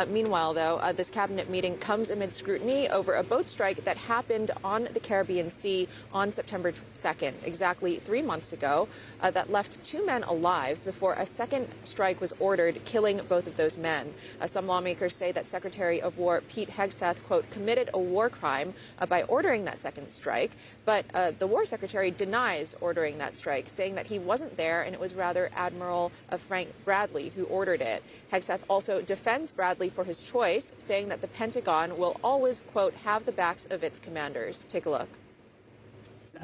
Meanwhile, though, this cabinet meeting comes amid scrutiny over a boat strike that happened on the Caribbean Sea on September 2nd, exactly 3 months ago, that left 2 men alive before a second strike was ordered, killing both of those men. Some lawmakers say that Secretary of War Pete Hegseth, quote, committed a war crime by ordering that second strike, but the War Secretary denies ordering that strike, saying that he wasn't there and it was rather Admiral Frank Bradley who ordered it. Hegseth also defends Bradley for his choice, saying that the Pentagon will always, quote, have the backs of its commanders. Take a look.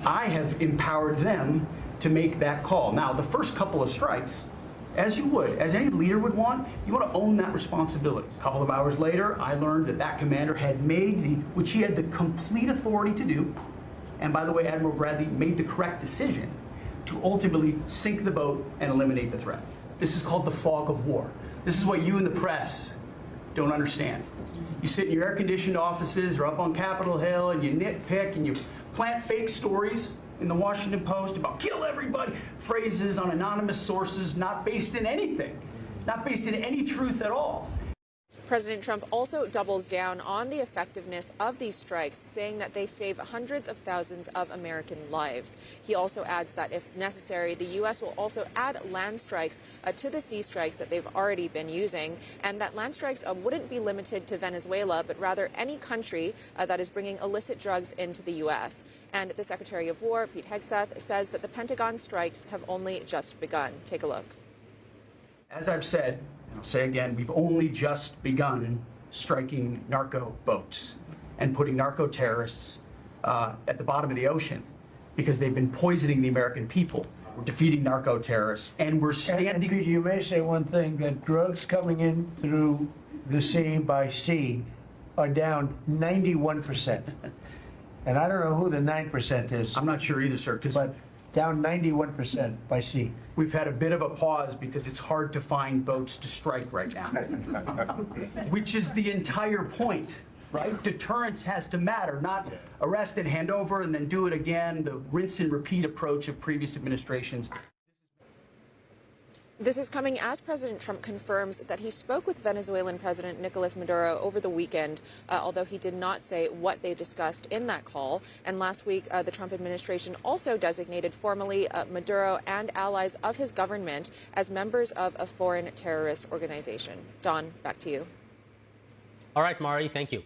I have empowered them to make that call. Now, the first couple of strikes, as you would, as any leader would want, you want to own that responsibility. A couple of hours later, I learned that that commander had made which he had the complete authority to do, and by the way, Admiral Bradley made the correct decision to ultimately sink the boat and eliminate the threat. This is called the fog of war. This is what you in the press don't understand. You sit in your air-conditioned offices or up on Capitol Hill and you nitpick and you plant fake stories in the Washington Post about kill everybody, phrases on anonymous sources not based in anything, not based in any truth at all. President Trump also doubles down on the effectiveness of these strikes, saying that they save hundreds of thousands of American lives. He also adds that if necessary, the U.S. will also add land strikes to the sea strikes that they've already been using, and that land strikes wouldn't be limited to Venezuela, but rather any country that is bringing illicit drugs into the U.S. And the Secretary of War, Pete Hegseth, says that the Pentagon strikes have only just begun. Take a look. As I've said, I'll say again, we've only just begun striking narco boats and putting narco terrorists at the bottom of the ocean because they've been poisoning the American people. We're defeating narco terrorists, and we're standing. And you may say one thing, that drugs coming in through the sea by sea are down 91%. And I don't know who the 9% is. I'm not sure either, sir. But down 91% by sea. We've had a bit of a pause because it's hard to find boats to strike right now, which is the entire point, right? Deterrence has to matter, not arrest and hand over and then do it again, the rinse and repeat approach of previous administrations. This is coming as President Trump confirms that he spoke with Venezuelan President Nicolas Maduro over the weekend, although he did not say what they discussed in that call. And last week, the Trump administration also designated formally Maduro and allies of his government as members of a foreign terrorist organization. Don, back to you. All right, Mari, thank you.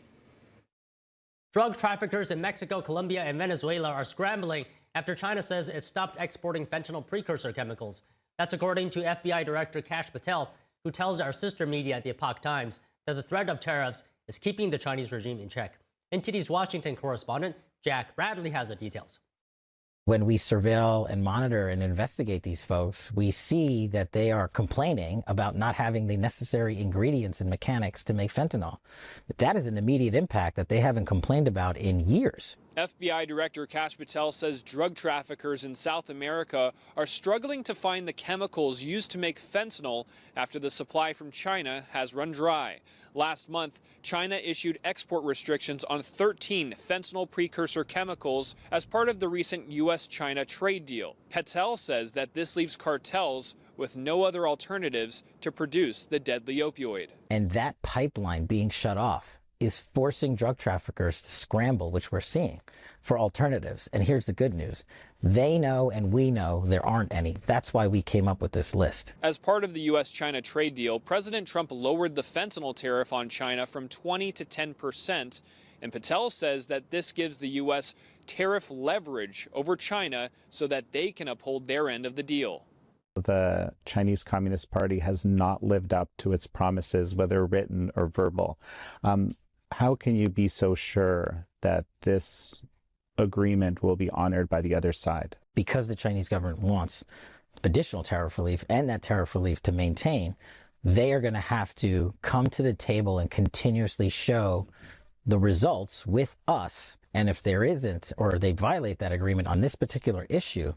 Drug traffickers in Mexico, Colombia, and Venezuela are scrambling after China says it stopped exporting fentanyl precursor chemicals. That's according to FBI Director Kash Patel, who tells our sister media, the Epoch Times, that the threat of tariffs is keeping the Chinese regime in check. NTD's Washington correspondent, Jack Bradley, has the details. When we surveil and monitor and investigate these folks, we see that they are complaining about not having the necessary ingredients and mechanics to make fentanyl. But that is an immediate impact that they haven't complained about in years. FBI Director Kash Patel says drug traffickers in South America are struggling to find the chemicals used to make fentanyl after the supply from China has run dry. Last month, China issued export restrictions on 13 fentanyl precursor chemicals as part of the recent U.S.-China trade deal. Patel says that this leaves cartels with no other alternatives to produce the deadly opioid. And that pipeline being shut off is forcing drug traffickers to scramble, which we're seeing, for alternatives. And here's the good news. They know and we know there aren't any. That's why we came up with this list. As part of the U.S.-China trade deal, President Trump lowered the fentanyl tariff on China from 20 to 10%. And Patel says that this gives the U.S. tariff leverage over China so that they can uphold their end of the deal. The Chinese Communist Party has not lived up to its promises, whether written or verbal. How can you be so sure that this agreement will be honored by the other side? Because the Chinese government wants additional tariff relief and that tariff relief to maintain, they are going to have to come to the table and continuously show the results with us. And if there isn't, or they violate that agreement on this particular issue,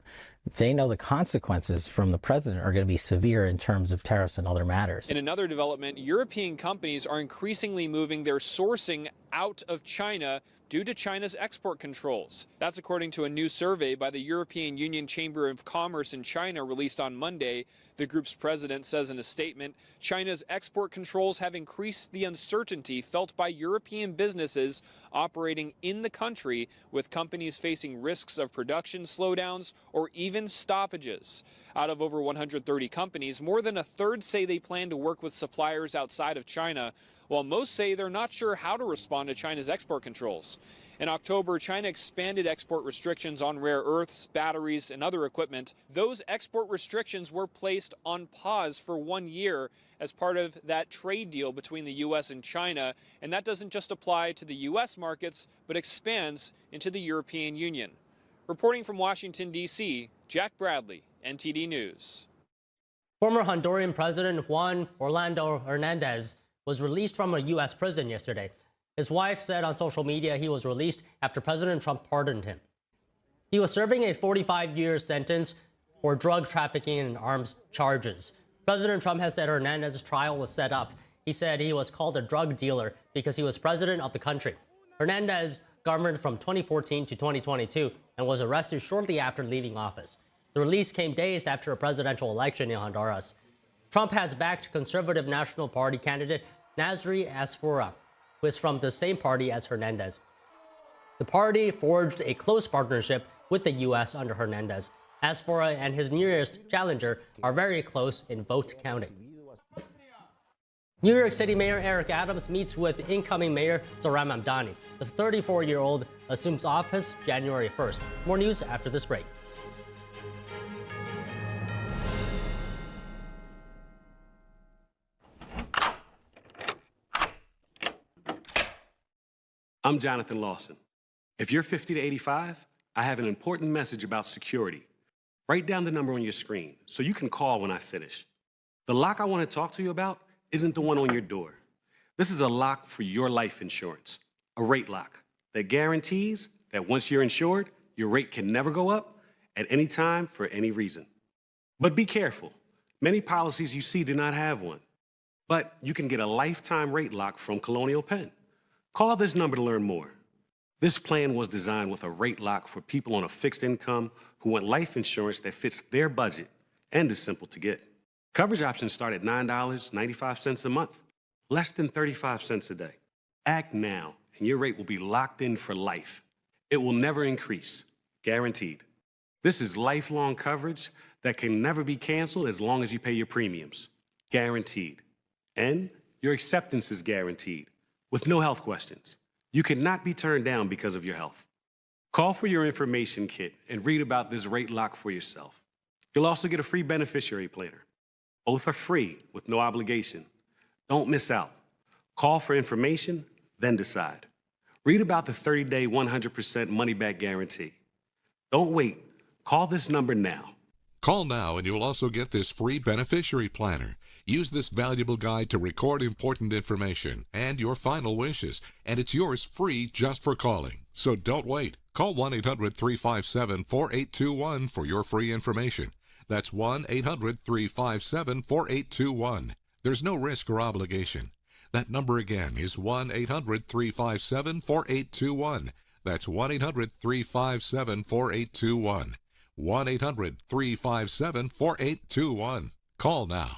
they know the consequences from the president are going to be severe in terms of tariffs and other matters. In another development, European companies are increasingly moving their sourcing out of China due to China's export controls. That's according to a new survey by the European Union Chamber of Commerce in China released on Monday. The group's president says in a statement, China's export controls have increased the uncertainty felt by European businesses operating in the country, with companies facing risks of production slowdowns or even stoppages. Out of over 130 companies, more than a third say they plan to work with suppliers outside of China, while most say they're not sure how to respond to China's export controls. In October, China expanded export restrictions on rare earths, batteries, and other equipment. Those export restrictions were placed on pause for 1 year as part of that trade deal between the U.S. and China, and that doesn't just apply to the U.S. markets, but expands into the European Union. Reporting from Washington, D.C., Jack Bradley, NTD News. Former Honduran President Juan Orlando Hernandez was released from a U.S. prison yesterday. His wife said on social media he was released after President Trump pardoned him. He was serving a 45-year sentence for drug trafficking and arms charges. President Trump has said Hernandez's trial was set up. He said he was called a drug dealer because he was president of the country. Hernandez governed from 2014 to 2022 and was arrested shortly after leaving office. The release came days after a presidential election in Honduras. Trump has backed conservative National Party candidate Nasri Asfoura, who is from the same party as Hernandez. The party forged a close partnership with the U.S. under Hernandez. Asfoura and his nearest challenger are very close in vote counting. New York City Mayor Eric Adams meets with incoming Mayor Zohran Mamdani. The 34-year-old assumes office January 1st. More news after this break. I'm Jonathan Lawson. If you're 50 to 85, I have an important message about security. Write down the number on your screen so you can call when I finish. The lock I want to talk to you about isn't the one on your door. This is a lock for your life insurance, a rate lock that guarantees that once you're insured, your rate can never go up at any time for any reason. But be careful. Many policies you see do not have one. But you can get a lifetime rate lock from Colonial Penn. Call this number to learn more. This plan was designed with a rate lock for people on a fixed income who want life insurance that fits their budget and is simple to get. Coverage options start at $9.95 a month, less than 35 cents a day. Act now, and your rate will be locked in for life. It will never increase, guaranteed. This is lifelong coverage that can never be canceled as long as you pay your premiums, guaranteed. And your acceptance is guaranteed, with no health questions. You cannot be turned down because of your health. Call for your information kit and read about this rate lock for yourself. You'll also get a free beneficiary planner. Both are free with no obligation. Don't miss out. Call for information, then decide. Read about the 30-day 100% money-back guarantee. Don't wait. Call this number now. Call now and you'll also get this free beneficiary planner. Use this valuable guide to record important information and your final wishes, and it's yours free just for calling. So don't wait. Call 1-800-357-4821 for your free information. That's 1-800-357-4821. There's no risk or obligation. That number again is 1-800-357-4821. That's 1-800-357-4821. 1-800-357-4821. Call now.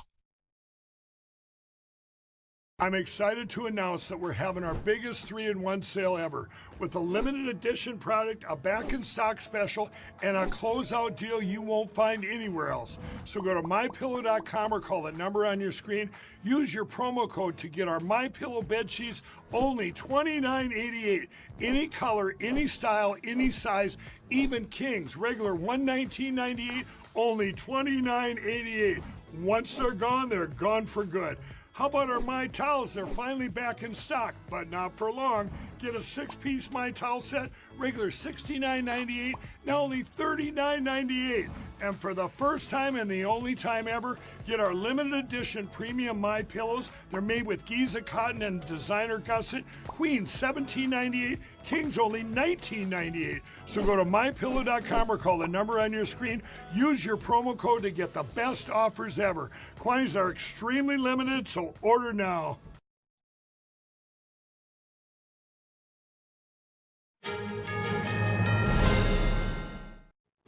I'm excited to announce that we're having our biggest 3-in-1 sale ever with a limited edition product, a back in stock special, and a closeout deal you won't find anywhere else. So go to mypillow.com or call the number on your screen. Use your promo code to get our MyPillow bed sheets only $29.88. Any color, any style, any size, even kings, regular $119.98, only $29.88. Once they're gone for good. How about our My Towels? They're finally back in stock, but not for long. Get a 6-piece My Towel set, regular $69.98, now only $39.98. And for the first time and the only time ever, get our limited edition premium My Pillows. They're made with Giza cotton and designer gusset. Queen $17.98, Kings only $19.98. So go to mypillow.com or call the number on your screen. Use your promo code to get the best offers ever. Quantities are extremely limited, so order now.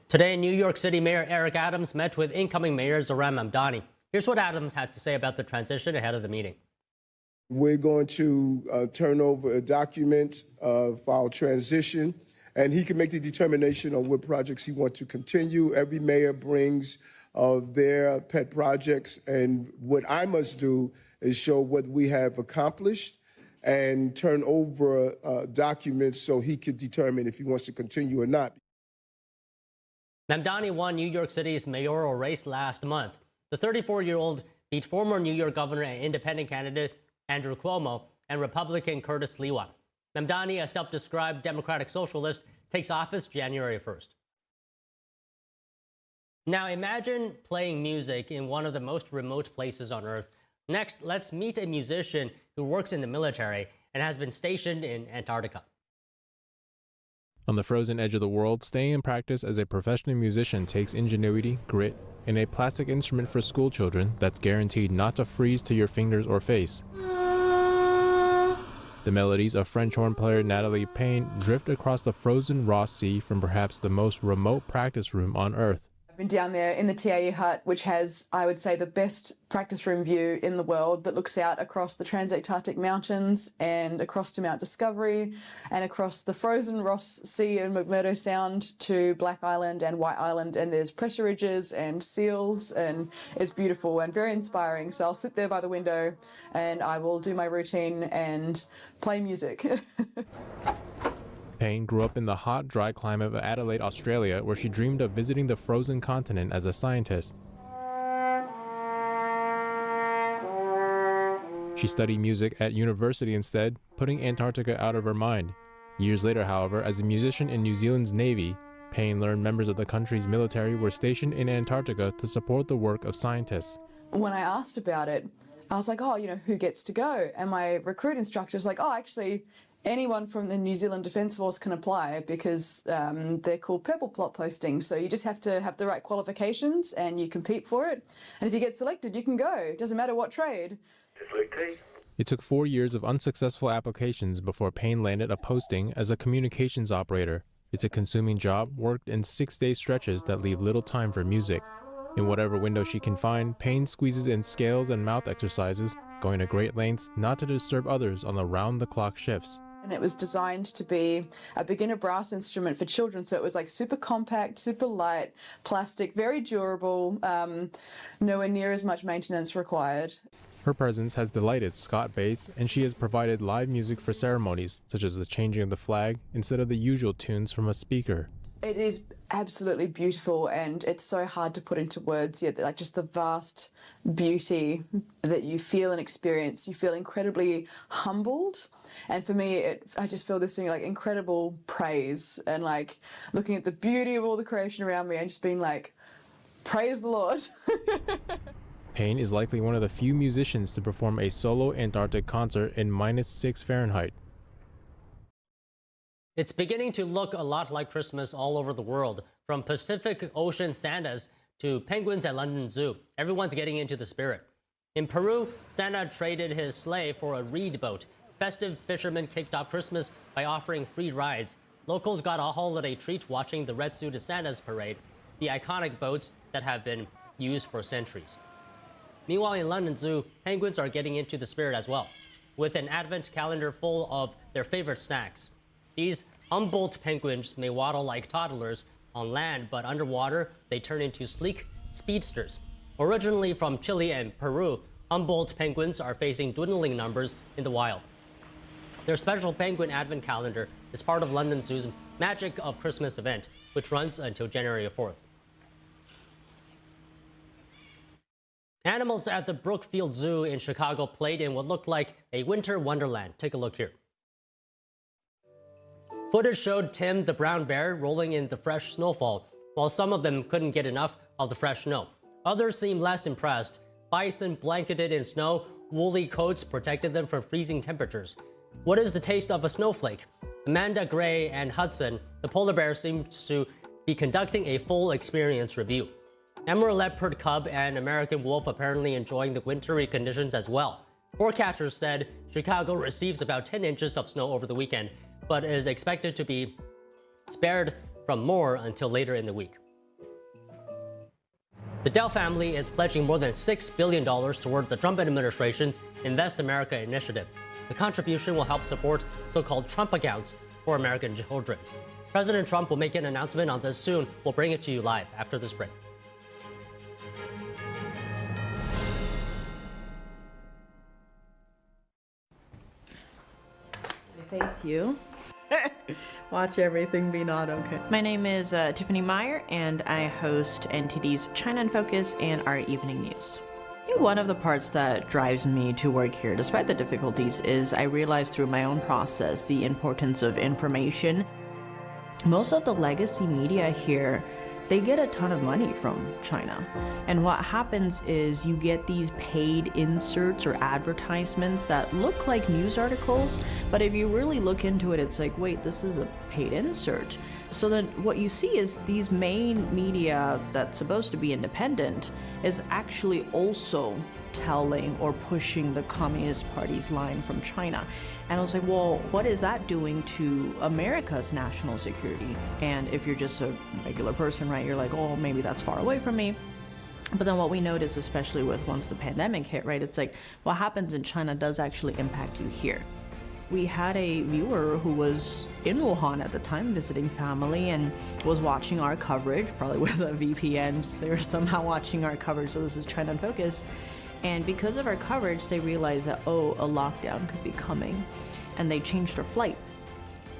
Today, New York City Mayor Eric Adams met with incoming Mayor Zohran Mamdani. Here's what Adams had to say about the transition ahead of the meeting. We're going to turn over documents for our transition, and he can make the determination on what projects he wants to continue. Every mayor brings their pet projects, and what I must do is show what we have accomplished and turn over documents so he can determine if he wants to continue or not. Mamdani won New York City's mayoral race last month. The 34-year-old beat former New York governor and independent candidate Andrew Cuomo and Republican Curtis Lewa. Mamdani, a self-described democratic socialist, takes office January 1st. Now imagine playing music in one of the most remote places on Earth. Next, let's meet a musician who works in the military and has been stationed in Antarctica. On the frozen edge of the world, staying in practice as a professional musician takes ingenuity, grit, and a plastic instrument for school children that's guaranteed not to freeze to your fingers or face. The melodies of French horn player Natalie Payne drift across the frozen Ross Sea from perhaps the most remote practice room on Earth. I've been down there in the TAE hut, which has, I would say, the best practice room view in the world that looks out across the Transantarctic Mountains and across to Mount Discovery and across the frozen Ross Sea and McMurdo Sound to Black Island and White Island. And there's pressure ridges and seals, and it's beautiful and very inspiring. So I'll sit there by the window and I will do my routine and play music. Payne grew up in the hot, dry climate of Adelaide, Australia, where she dreamed of visiting the frozen continent as a scientist. She studied music at university instead, putting Antarctica out of her mind. Years later, however, as a musician in New Zealand's Navy, Payne learned members of the country's military were stationed in Antarctica to support the work of scientists. When I asked about it, I was like, oh, who gets to go? And my recruit instructor was like, oh, actually, anyone from the New Zealand Defence Force can apply because they're called purple plot postings. So you just have to have the right qualifications and you compete for it. And if you get selected, you can go. It doesn't matter what trade. It took 4 years of unsuccessful applications before Payne landed a posting as a communications operator. It's a consuming job, worked in 6-day stretches that leave little time for music. In whatever window she can find, Payne squeezes in scales and mouth exercises, going to great lengths not to disturb others on the round-the-clock shifts. And it was designed to be a beginner brass instrument for children, so it was like super compact, super light, plastic, very durable, nowhere near as much maintenance required. Her presence has delighted Scott Bass, and she has provided live music for ceremonies, such as the changing of the flag, instead of the usual tunes from a speaker. It is absolutely beautiful, and it's so hard to put into words yet, like just the vast beauty that you feel and experience. You feel incredibly humbled. And for me, I just feel this thing like incredible praise and like looking at the beauty of all the creation around me and just being like, praise the Lord. Payne is likely one of the few musicians to perform a solo Antarctic concert in -6 Fahrenheit. It's beginning to look a lot like Christmas all over the world, from Pacific Ocean Santas to penguins at London Zoo. Everyone's getting into the spirit. In Peru, Santa traded his sleigh for a reed boat. Festive fishermen kicked off Christmas by offering free rides. Locals got a holiday treat watching the Red-Suited Santas parade, the iconic boats that have been used for centuries. Meanwhile, in London Zoo, penguins are getting into the spirit as well. with an advent calendar full of their favorite snacks. These Humboldt penguins may waddle like toddlers on land, but underwater they turn into sleek speedsters. Originally from Chile and Peru, Humboldt penguins are facing dwindling numbers in the wild. Their special penguin advent calendar is part of London Zoo's Magic of Christmas event, which runs until January 4th. Animals at the Brookfield Zoo in Chicago played in what looked like a winter wonderland. Take a look here. Footage showed Tim the brown bear rolling in the fresh snowfall, while some of them couldn't get enough of the fresh snow. Others seemed less impressed. Bison blanketed in snow, woolly coats protected them from freezing temperatures. What is the taste of a snowflake? Amanda Gray and Hudson, the polar bear, seem to be conducting a full experience review. Emerald leopard cub and American wolf apparently enjoying the wintry conditions as well. Forecasters said Chicago receives about 10 inches of snow over the weekend, but is expected to be spared from more until later in the week. The Dell family is pledging more than $6 billion toward the Trump administration's Invest America initiative. The contribution will help support so-called Trump accounts for American children. President Trump will make an announcement on this soon. We'll bring it to you live after this break. Face you. Watch everything be not okay. My name is Tiffany Meyer, and I host NTD's China in Focus and our evening news. I think one of the parts that drives me to work here, despite the difficulties, is I realized through my own process the importance of information. Most of the legacy media here, they get a ton of money from China. And what happens is you get these paid inserts or advertisements that look like news articles, but if you really look into it, it's like, wait, this is a paid insert. So then what you see is these main media that's supposed to be independent is actually also telling or pushing the Communist Party's line from China. And I was like, well, what is that doing to America's national security? And if you're just a regular person, right, you're like, oh, maybe that's far away from me. But then what we noticed, especially with once the pandemic hit, right, it's like what happens in China does actually impact you here. We had a viewer who was in Wuhan at the time visiting family and was watching our coverage, probably with a VPN. They were somehow watching our coverage, so this is China in Focus. And because of our coverage, they realized that, oh, a lockdown could be coming, and they changed their flight.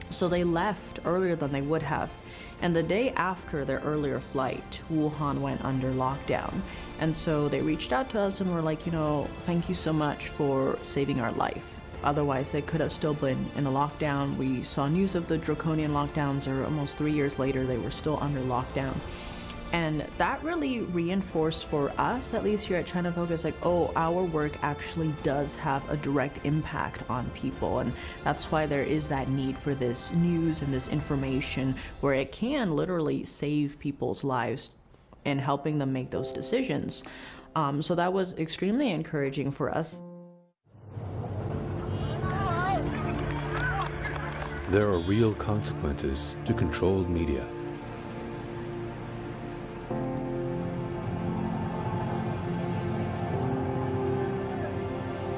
So they left earlier than they would have. And the day after their earlier flight, Wuhan went under lockdown. And so they reached out to us and were like, you know, thank you so much for saving our life. Otherwise, they could have still been in a lockdown. We saw news of the draconian lockdowns, or almost 3 years later, they were still under lockdown. And that really reinforced for us, at least here at China Focus, like, oh, our work actually does have a direct impact on people. And that's why there is that need for this news and this information where it can literally save people's lives and helping them make those decisions. So that was extremely encouraging for us. There are real consequences to controlled media.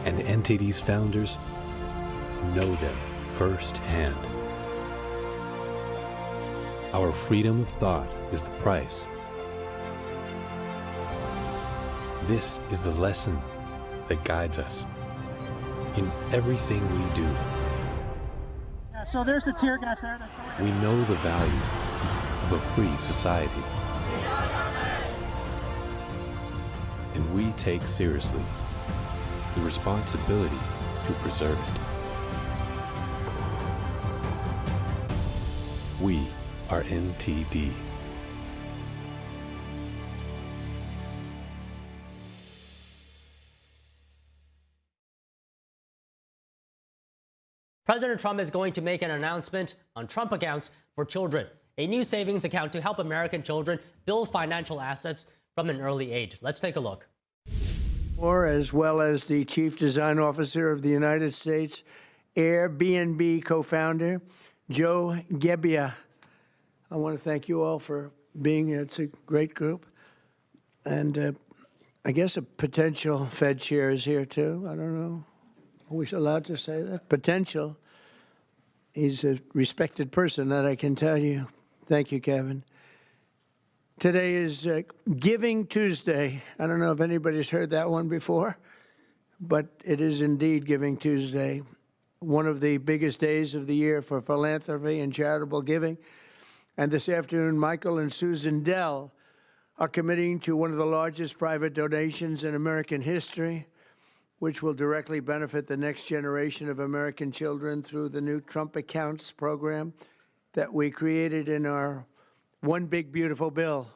And NTD's founders know them firsthand. Our freedom of thought is the price. This is the lesson that guides us in everything we do. Yeah, so there's the tear gas there. We know the value of a free society. And we take seriously the responsibility to preserve it. We are NTD. President Trump is going to make an announcement on Trump accounts for children, a new savings account to help American children build financial assets from an early age. Let's take a look. Or as well as the Chief Design Officer of the United States Airbnb co-founder, Joe Gebbia. I want to thank you all for being here. It's a great group. And I guess a potential Fed chair is here too. I don't know. Are we allowed to say that? Potential. He's a respected person, that I can tell you. Thank you, Kevin. Today is Giving Tuesday. I don't know if anybody's heard that one before, but it is indeed Giving Tuesday, one of the biggest days of the year for philanthropy and charitable giving. And this afternoon, Michael and Susan Dell are committing to one of the largest private donations in American history, which will directly benefit the next generation of American children through the new Trump Accounts program that we created in our One Big Beautiful Bill.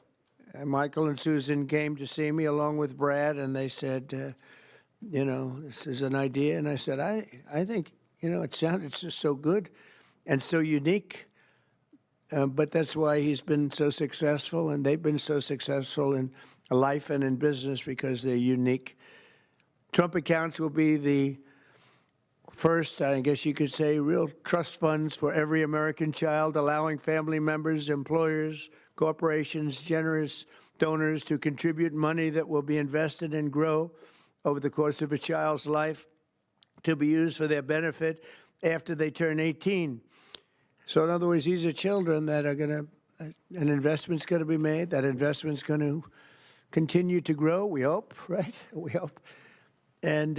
And Michael and Susan came to see me along with Brad, and they said, you know, this is an idea. And I said, I think, you know, it sounded just so good and so unique. But that's why he's been so successful, and they've been so successful in life and in business, because they're unique. Trump Accounts will be the first, I guess you could say, real trust funds for every American child, allowing family members, employers, corporations, generous donors to contribute money that will be invested and grow over the course of a child's life to be used for their benefit after they turn 18. So in other words, these are children that are going to, an investment's going to be made. That investment's going to continue to grow, we hope, right? We hope. And,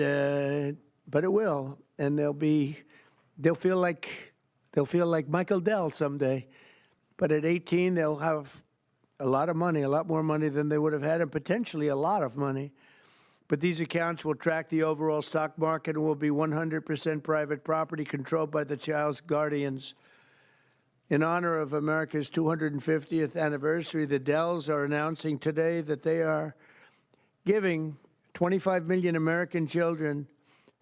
but it will. And they'll feel like Michael Dell someday. But at 18, they'll have a lot of money, a lot more money than they would have had, and potentially a lot of money. But these accounts will track the overall stock market and will be 100% private property controlled by the child's guardians. In honor of America's 250th anniversary, the Dells are announcing today that they are giving 25 million American children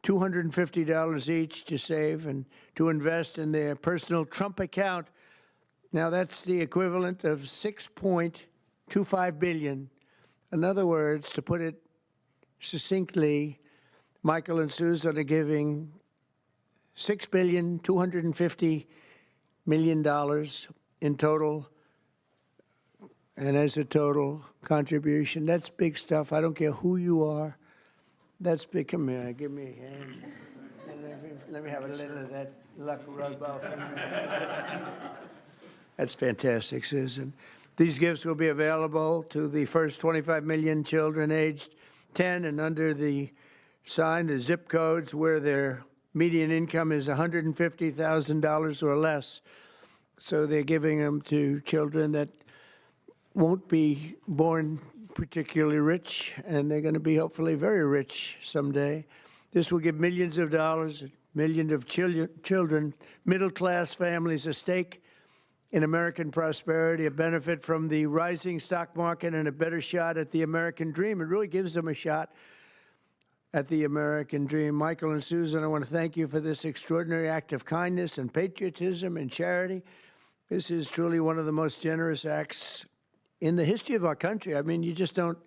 $250 each to save and to invest in their personal Trump account. Now, that's the equivalent of $6.25 billion. In other words, to put it succinctly, Michael and Susan are giving $6.25 billion in total, and as a total contribution. That's big stuff. I don't care who you are. That's big. Come here, give me a hand. Let me have a little of that luck rub off. That's fantastic, Susan. These gifts will be available to the first 25 million children aged 10 and under the zip codes where their median income is $150,000 or less. So they're giving them to children that won't be born particularly rich, and they're going to be hopefully very rich someday. This will give millions of dollars, millions of children, middle-class families a stake in American prosperity, a benefit from the rising stock market, and a better shot at the American dream. It really gives them a shot at the American dream. Michael and Susan, I want to thank you for this extraordinary act of kindness and patriotism and charity. This is truly one of the most generous acts in the history of our country. I mean, you don't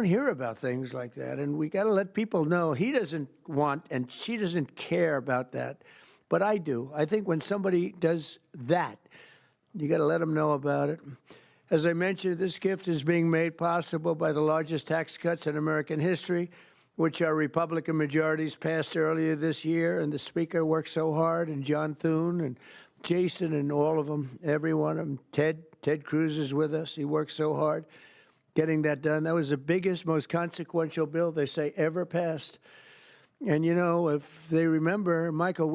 hear about things like that, and we got to let people know he doesn't want and she doesn't care about that, but I do. I think when somebody does that, you got to let them know about it. As I mentioned, this gift is being made possible by the largest tax cuts in American history, which our Republican majorities passed earlier this year, and the Speaker worked so hard, and John Thune and Jason and all of them, every one of them. Ted Cruz is with us. He worked so hard getting that done. That was the biggest, most consequential bill, they say, ever passed. And, you know, if they remember, Michael,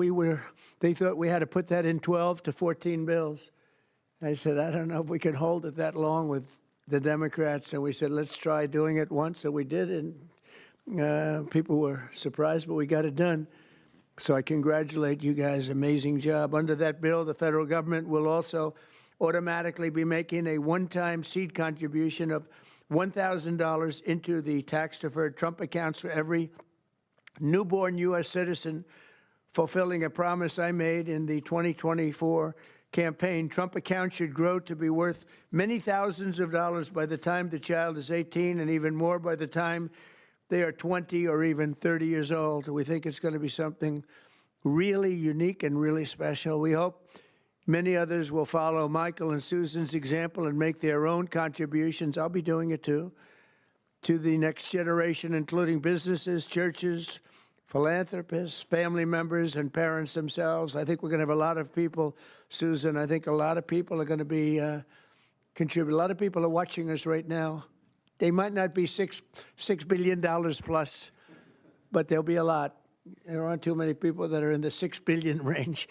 they thought we had to put that in 12 to 14 bills. I said, I don't know if we can hold it that long with the Democrats. And we said, let's try doing it once. So we did, and people were surprised, but we got it done. So I congratulate you guys. Amazing job. Under that bill, the federal government will also automatically be making a one-time seed contribution of $1,000 into the tax-deferred Trump accounts for every newborn U.S. citizen, fulfilling a promise I made in the 2024 campaign. Trump accounts should grow to be worth many thousands of dollars by the time the child is 18, and even more by the time they are 20 or even 30 years old. We think it's going to be something really unique and really special. We hope many others will follow Michael and Susan's example and make their own contributions. I'll be doing it too, to the next generation, including businesses, churches, philanthropists, family members, and parents themselves. I think we're going to have a lot of people, Susan. I think a lot of people are going to be contribute. A lot of people are watching us right now. They might not be $6 billion plus, but there'll be a lot. There aren't too many people that are in the 6 billion range,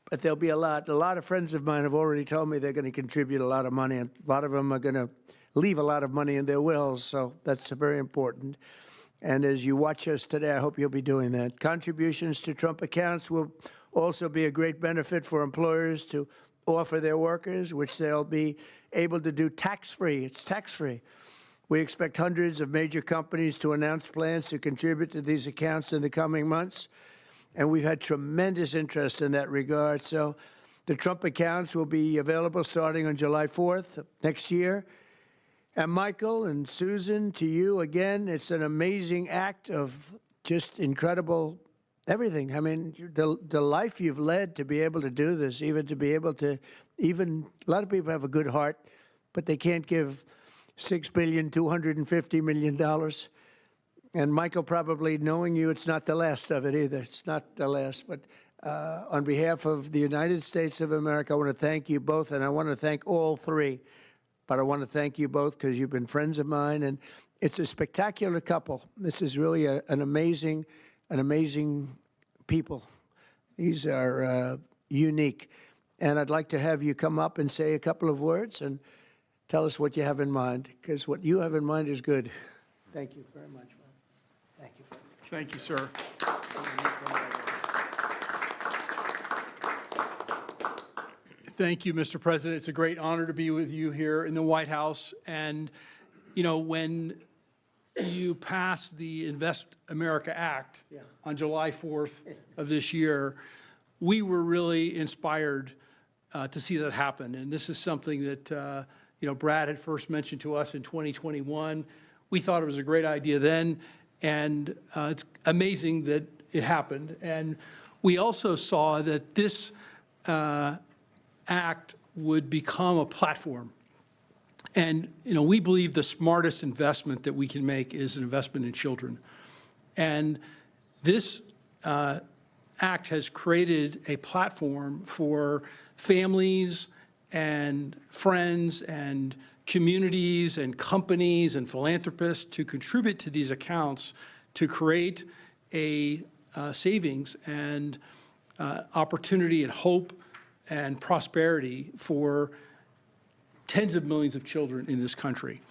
but there'll be a lot. A lot of friends of mine have already told me they're going to contribute a lot of money, and a lot of them are going to leave a lot of money in their wills, so that's very important. And as you watch us today, I hope you'll be doing that. Contributions to Trump accounts will also be a great benefit for employers to offer their workers, which they'll be able to do tax-free. It's tax-free. We expect hundreds of major companies to announce plans to contribute to these accounts in the coming months, and we've had tremendous interest in that regard. So the Trump accounts will be available starting on July 4th next year. And Michael and Susan, to you again, it's an amazing act of just incredible everything. I mean, the life you've led to be able to do this, even to be able to, a lot of people have a good heart, but they can't give $6.25 billion. And Michael, probably knowing you, it's not the last of it either. It's not the last. But on behalf of the United States of America, I want to thank you both, and I want to thank all three. But I want to thank you both because you've been friends of mine, and it's a spectacular couple. This is really an amazing people. These are unique. And I'd like to have you come up and say a couple of words and tell us what you have in mind, because what you have in mind is good. Thank you very much, man. Thank you. Thank you, sir. Thank you, Mr. President. It's a great honor to be with you here in the White House. And, you know, when you passed the Invest America Act on July 4th of this year, we were really inspired to see that happen. And this is something that, you know, Brad had first mentioned to us in 2021. We thought it was a great idea then, and it's amazing that it happened. And we also saw that this act would become a platform. And, you know, we believe the smartest investment that we can make is an investment in children. And this act has created a platform for families and friends and communities and companies and philanthropists to contribute to these accounts to create a savings and opportunity and hope and prosperity for tens of millions of children in this country.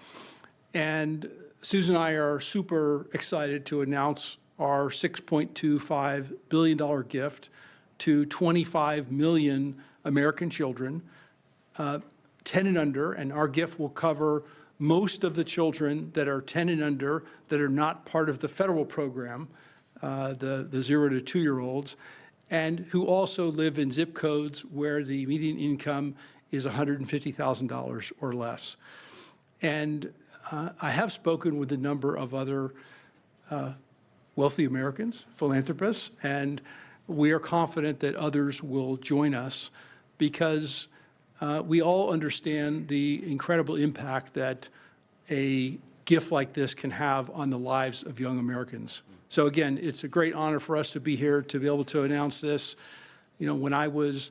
And Susan and I are super excited to announce our $6.25 billion gift to 25 million American children, 10 and under, and our gift will cover most of the children that are 10 and under that are not part of the federal program, the 0 to 2-year-olds, and who also live in zip codes where the median income is $150,000 or less. And I have spoken with a number of other wealthy Americans, philanthropists, and we are confident that others will join us because we all understand the incredible impact that a gift like this can have on the lives of young Americans. So again, it's a great honor for us to be here to be able to announce this. You know, when I was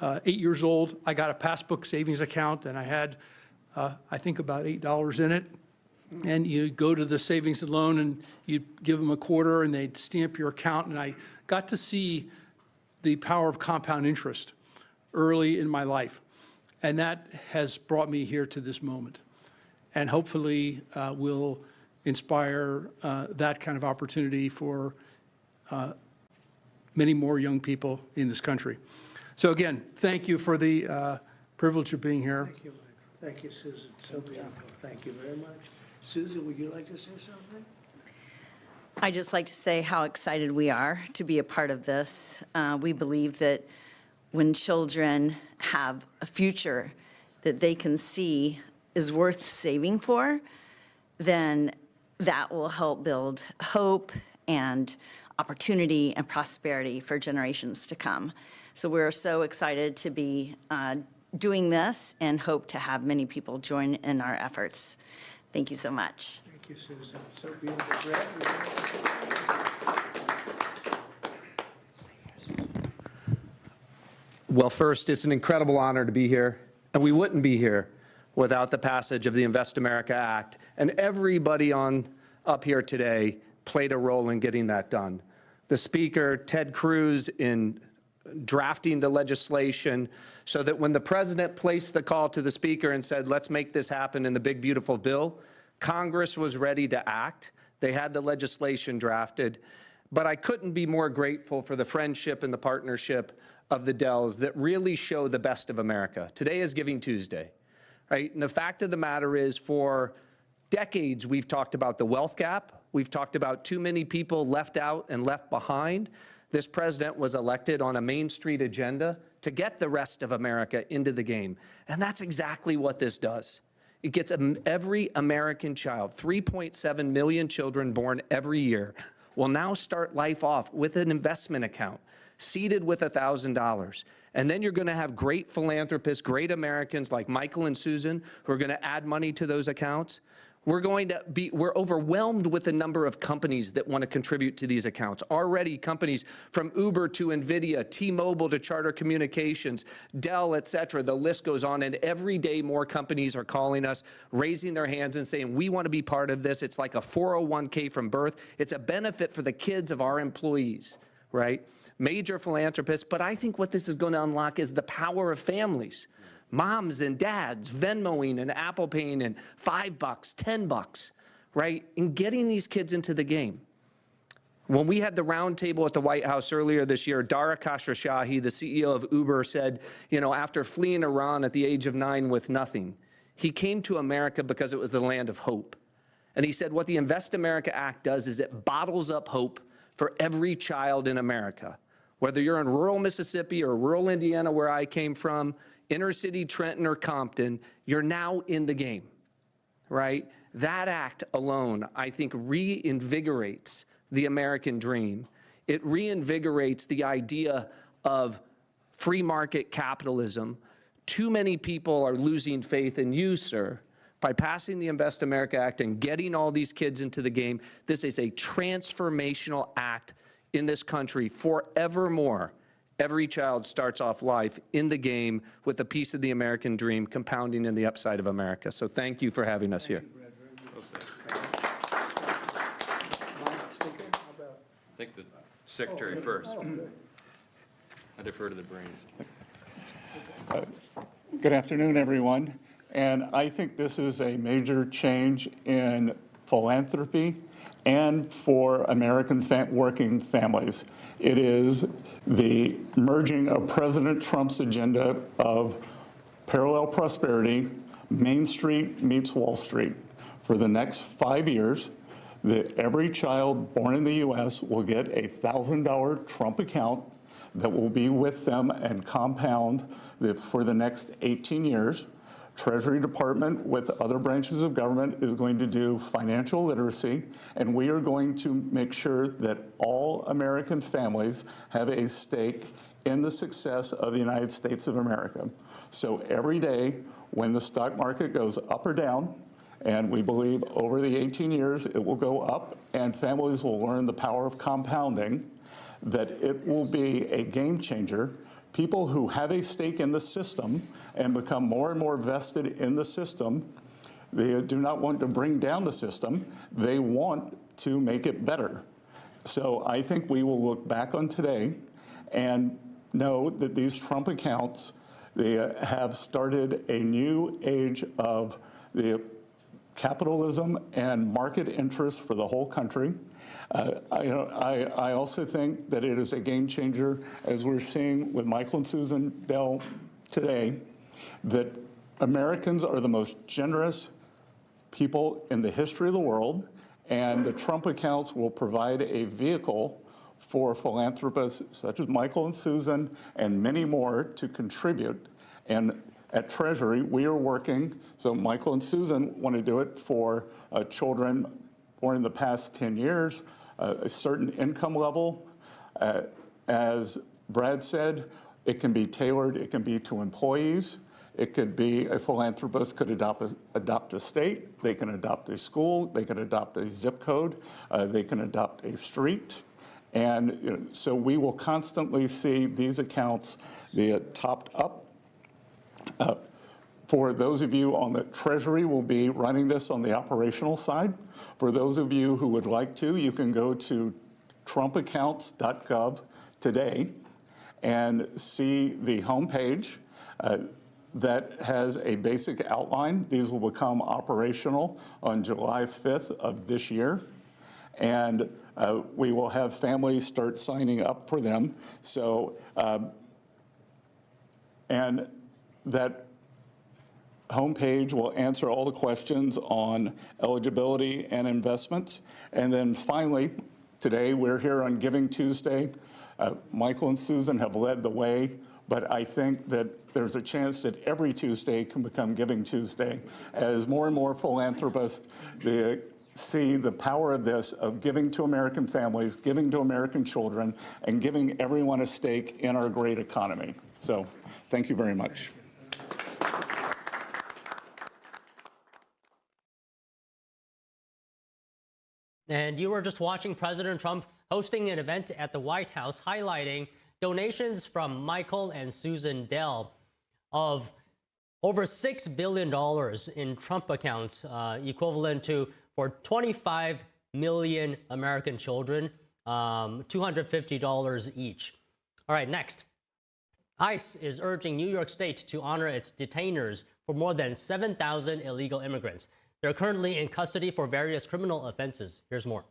8 years old, I got a passbook savings account, and I had, I think, about $8 in it. And you go to the savings and loan, and you give them a quarter, and they'd stamp your account. And I got to see the power of compound interest early in my life. And that has brought me here to this moment. And hopefully will inspire that kind of opportunity for many more young people in this country. So again, thank you for the privilege of being here. Thank you, Michael. Thank you, Susan. So beautiful. Thank you very much. Susan, would you like to say something? I'd just like to say how excited we are to be a part of this. We believe that when children have a future that they can see is worth saving for, then that will help build hope and opportunity and prosperity for generations to come. So we're so excited to be doing this and hope to have many people join in our efforts. Thank you so much. Thank you, Susan. So beautiful. Well, first, it's an incredible honor to be here, and we wouldn't be here without the passage of the Invest America Act, and everybody up here today played a role in getting that done. The Speaker, Ted Cruz, in drafting the legislation so that when the President placed the call to the Speaker and said, let's make this happen in the big, beautiful bill, Congress was ready to act. They had the legislation drafted. But I couldn't be more grateful for the friendship and the partnership of the Dells that really show the best of America. Today is Giving Tuesday, right? And the fact of the matter is, for decades, we've talked about the wealth gap. We've talked about too many people left out and left behind. This president was elected on a Main Street agenda to get the rest of America into the game. And that's exactly what this does. It gets every American child, 3.7 million children born every year, will now start life off with an investment account, seeded with $1,000. And then you're going to have great philanthropists, great Americans like Michael and Susan, who are going to add money to those accounts. We're overwhelmed with the number of companies that want to contribute to these accounts. Already companies from Uber to NVIDIA, T-Mobile to Charter Communications, Dell, et cetera, the list goes on. And every day more companies are calling us, raising their hands and saying, we want to be part of this. It's like a 401k from birth. It's a benefit for the kids of our employees, right? Major philanthropists. But I think what this is going to unlock is the power of families. Moms and dads Venmoing and Apple Paying and $5, $10, right? And getting these kids into the game. When we had the roundtable at the White House earlier this year, Dara Khosrowshahi, the CEO of Uber, said, you know, after fleeing Iran at the age of 9 with nothing, he came to America because it was the land of hope. And he said what the Invest America Act does is it bottles up hope for every child in America. Whether you're in rural Mississippi or rural Indiana, where I came from, inner city Trenton or Compton, you're now in the game, right? That act alone, I think, reinvigorates the American dream. It reinvigorates the idea of free market capitalism. Too many people are losing faith in you, sir. By passing the Invest America Act and getting all these kids into the game, this is a transformational act in this country forevermore. Every child starts off life in the game with a piece of the American dream compounding in the upside of America. So thank you for having us here. I think the secretary first. I defer to the brains. Good afternoon, everyone. And I think this is a major change in philanthropy and for American working families. It is the merging of President Trump's agenda of parallel prosperity, Main Street meets Wall Street. For the next 5 years, every child born in the U.S. will get a $1,000 Trump account that will be with them and compound for the next 18 years. Treasury Department with other branches of government is going to do financial literacy, and we are going to make sure that all American families have a stake in the success of the United States of America. So every day when the stock market goes up or down, and we believe over the 18 years it will go up and families will learn the power of compounding, that it will be a game changer. People who have a stake in the system and become more and more vested in the system, they do not want to bring down the system. They want to make it better. So I think we will look back on today and know that these Trump accounts, they have started a new age of the capitalism and market interest for the whole country. I also think that it is a game changer, as we're seeing with Michael and Susan Dell today, that Americans are the most generous people in the history of the world, and the Trump accounts will provide a vehicle for philanthropists such as Michael and Susan and many more to contribute. And at Treasury, we are working, so Michael and Susan want to do it for children born in the past 10 years, a certain income level. As Brad said, it can be tailored, it can be to employees. It could be a philanthropist could adopt a state, they can adopt a school, they can adopt a zip code, they can adopt a street. And so we will constantly see these accounts be topped up. For those of you on the Treasury, will be running this on the operational side. For those of you who would like to, you can go to trumpaccounts.gov today and see the homepage that has a basic outline. These will become operational on July 5th of this year. And we will have families start signing up for them. So, and that homepage will answer all the questions on eligibility and investments. And then finally, today we're here on Giving Tuesday. Michael and Susan have led the way, but I think that there's a chance that every Tuesday can become Giving Tuesday as more and more philanthropists see the power of this, of giving to American families, giving to American children, and giving everyone a stake in our great economy. So thank you very much. And you were just watching President Trump hosting an event at the White House highlighting donations from Michael and Susan Dell of over $6 billion in Trump accounts, equivalent to, for 25 million American children, $250 each. All right, next. ICE is urging New York State to honor its detainers for more than 7,000 illegal immigrants. They're currently in custody for various criminal offenses. Here's more.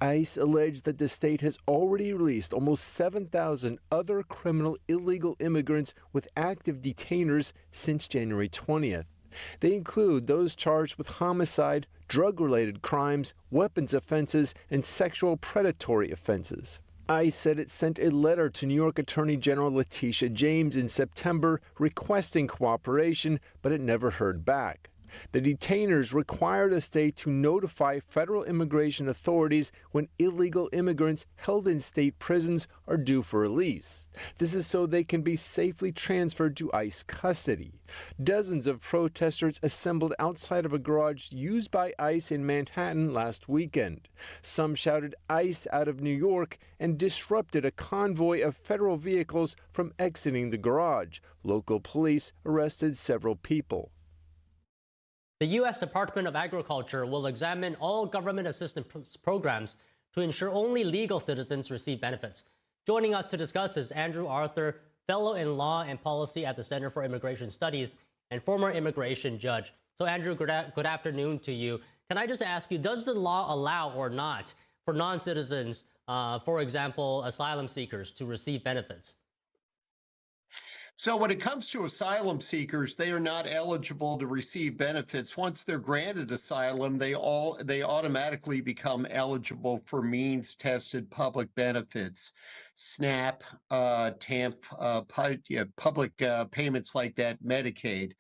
ICE alleged that the state has already released almost 7,000 other criminal illegal immigrants with active detainers since January 20th. They include those charged with homicide, drug-related crimes, weapons offenses, and sexual predatory offenses. ICE said it sent a letter to New York Attorney General Letitia James in September requesting cooperation, but it never heard back. The detainers required the state to notify federal immigration authorities when illegal immigrants held in state prisons are due for release. This is so they can be safely transferred to ICE custody. Dozens of protesters assembled outside of a garage used by ICE in Manhattan last weekend. Some shouted ICE out of New York and disrupted a convoy of federal vehicles from exiting the garage. Local police arrested several people. The U.S. Department of Agriculture will examine all government assistance programs to ensure only legal citizens receive benefits. Joining us to discuss is Andrew Arthur, Fellow in Law and Policy at the Center for Immigration Studies and former immigration judge. So, Andrew, good afternoon to you. Can I just ask you, does the law allow or not for non-citizens, for example, asylum seekers, to receive benefits? So when it comes to asylum seekers, they are not eligible to receive benefits. Once they're granted asylum, they automatically become eligible for means-tested public benefits, SNAP, TAMP, public payments like that, Medicaid.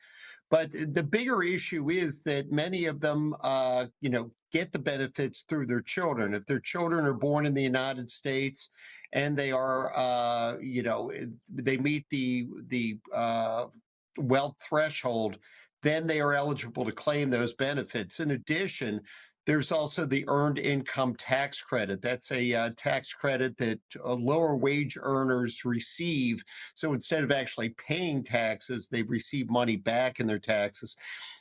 But the bigger issue is that many of them, get the benefits through their children. If their children are born in the United States and they are, they meet the wealth threshold, then they are eligible to claim those benefits. In addition, there's also the Earned Income Tax Credit. That's a tax credit that lower wage earners receive. So instead of actually paying taxes, they receive money back in their taxes.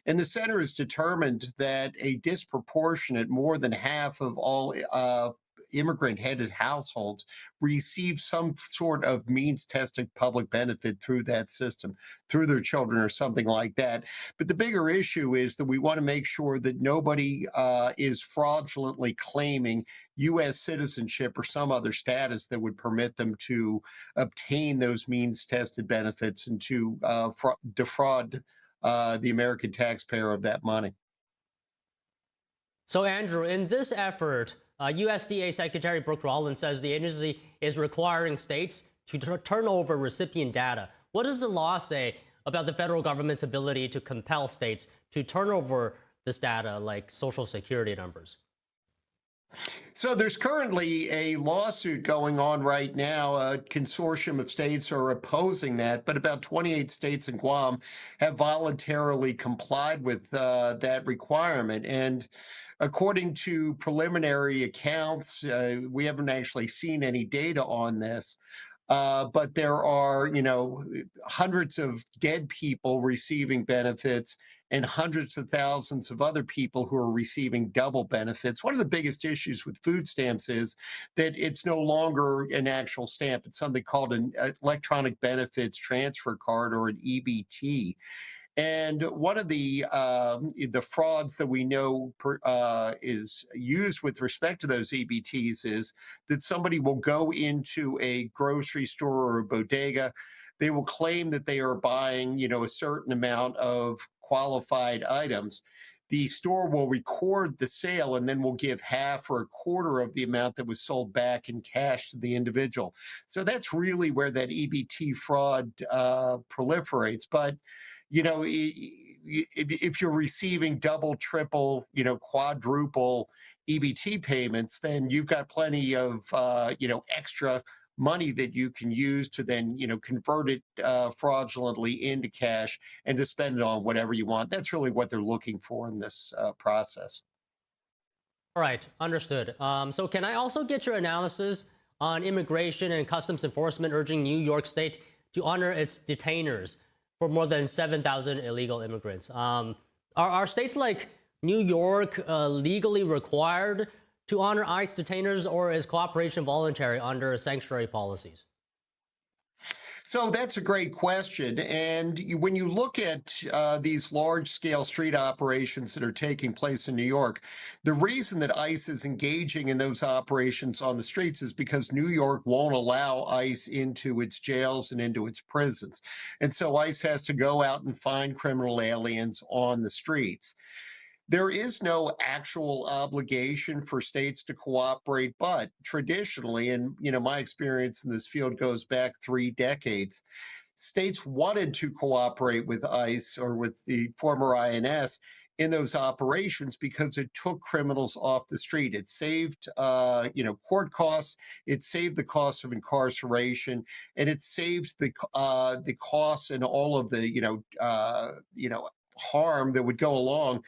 And the center has determined that a disproportionate, more than half of all immigrant-headed households receive some sort of means-tested public benefit through that system, through their children or something like that. But the bigger issue is that we want to make sure that nobody is fraudulently claiming U.S. citizenship or some other status that would permit them to obtain those means-tested benefits and to defraud the American taxpayer of that money. So, Andrew, in this effort, USDA Secretary Brooke Rollins says the agency is requiring states to turn over recipient data. What does the law say about the federal government's ability to compel states to turn over this data, like Social Security numbers? So there's currently a lawsuit going on right now. A consortium of states are opposing that, but about 28 states and Guam have voluntarily complied with that requirement. And according to preliminary accounts, we haven't actually seen any data on this. But there are, hundreds of dead people receiving benefits and hundreds of thousands of other people who are receiving double benefits. One of the biggest issues with food stamps is that it's no longer an actual stamp. It's something called an electronic benefits transfer card, or an EBT. And one of the frauds that we know is used with respect to those EBTs is that somebody will go into a grocery store or a bodega. They will claim that they are buying, a certain amount of qualified items. The store will record the sale and then will give half or a quarter of the amount that was sold back in cash to the individual. So that's really where that EBT fraud proliferates. But if you're receiving double, triple, quadruple EBT payments, then you've got plenty of, extra money that you can use to then, convert it fraudulently into cash and to spend it on whatever you want. That's really what they're looking for in this process. All right, understood. So can I also get your analysis on Immigration and Customs Enforcement urging New York State to honor its detainers for more than 7,000 illegal immigrants? Are states like New York legally required to honor ICE detainers, or is cooperation voluntary under sanctuary policies? So that's a great question. And when you look at these large-scale street operations that are taking place in New York, the reason that ICE is engaging in those operations on the streets is because New York won't allow ICE into its jails and into its prisons. And so ICE has to go out and find criminal aliens on the streets. There is no actual obligation for states to cooperate, but traditionally, and my experience in this field goes back 3 decades, states wanted to cooperate with ICE or with the former INS in those operations because it took criminals off the street. It saved, court costs. It saved the cost of incarceration, and it saved the costs and all of the harm that would go along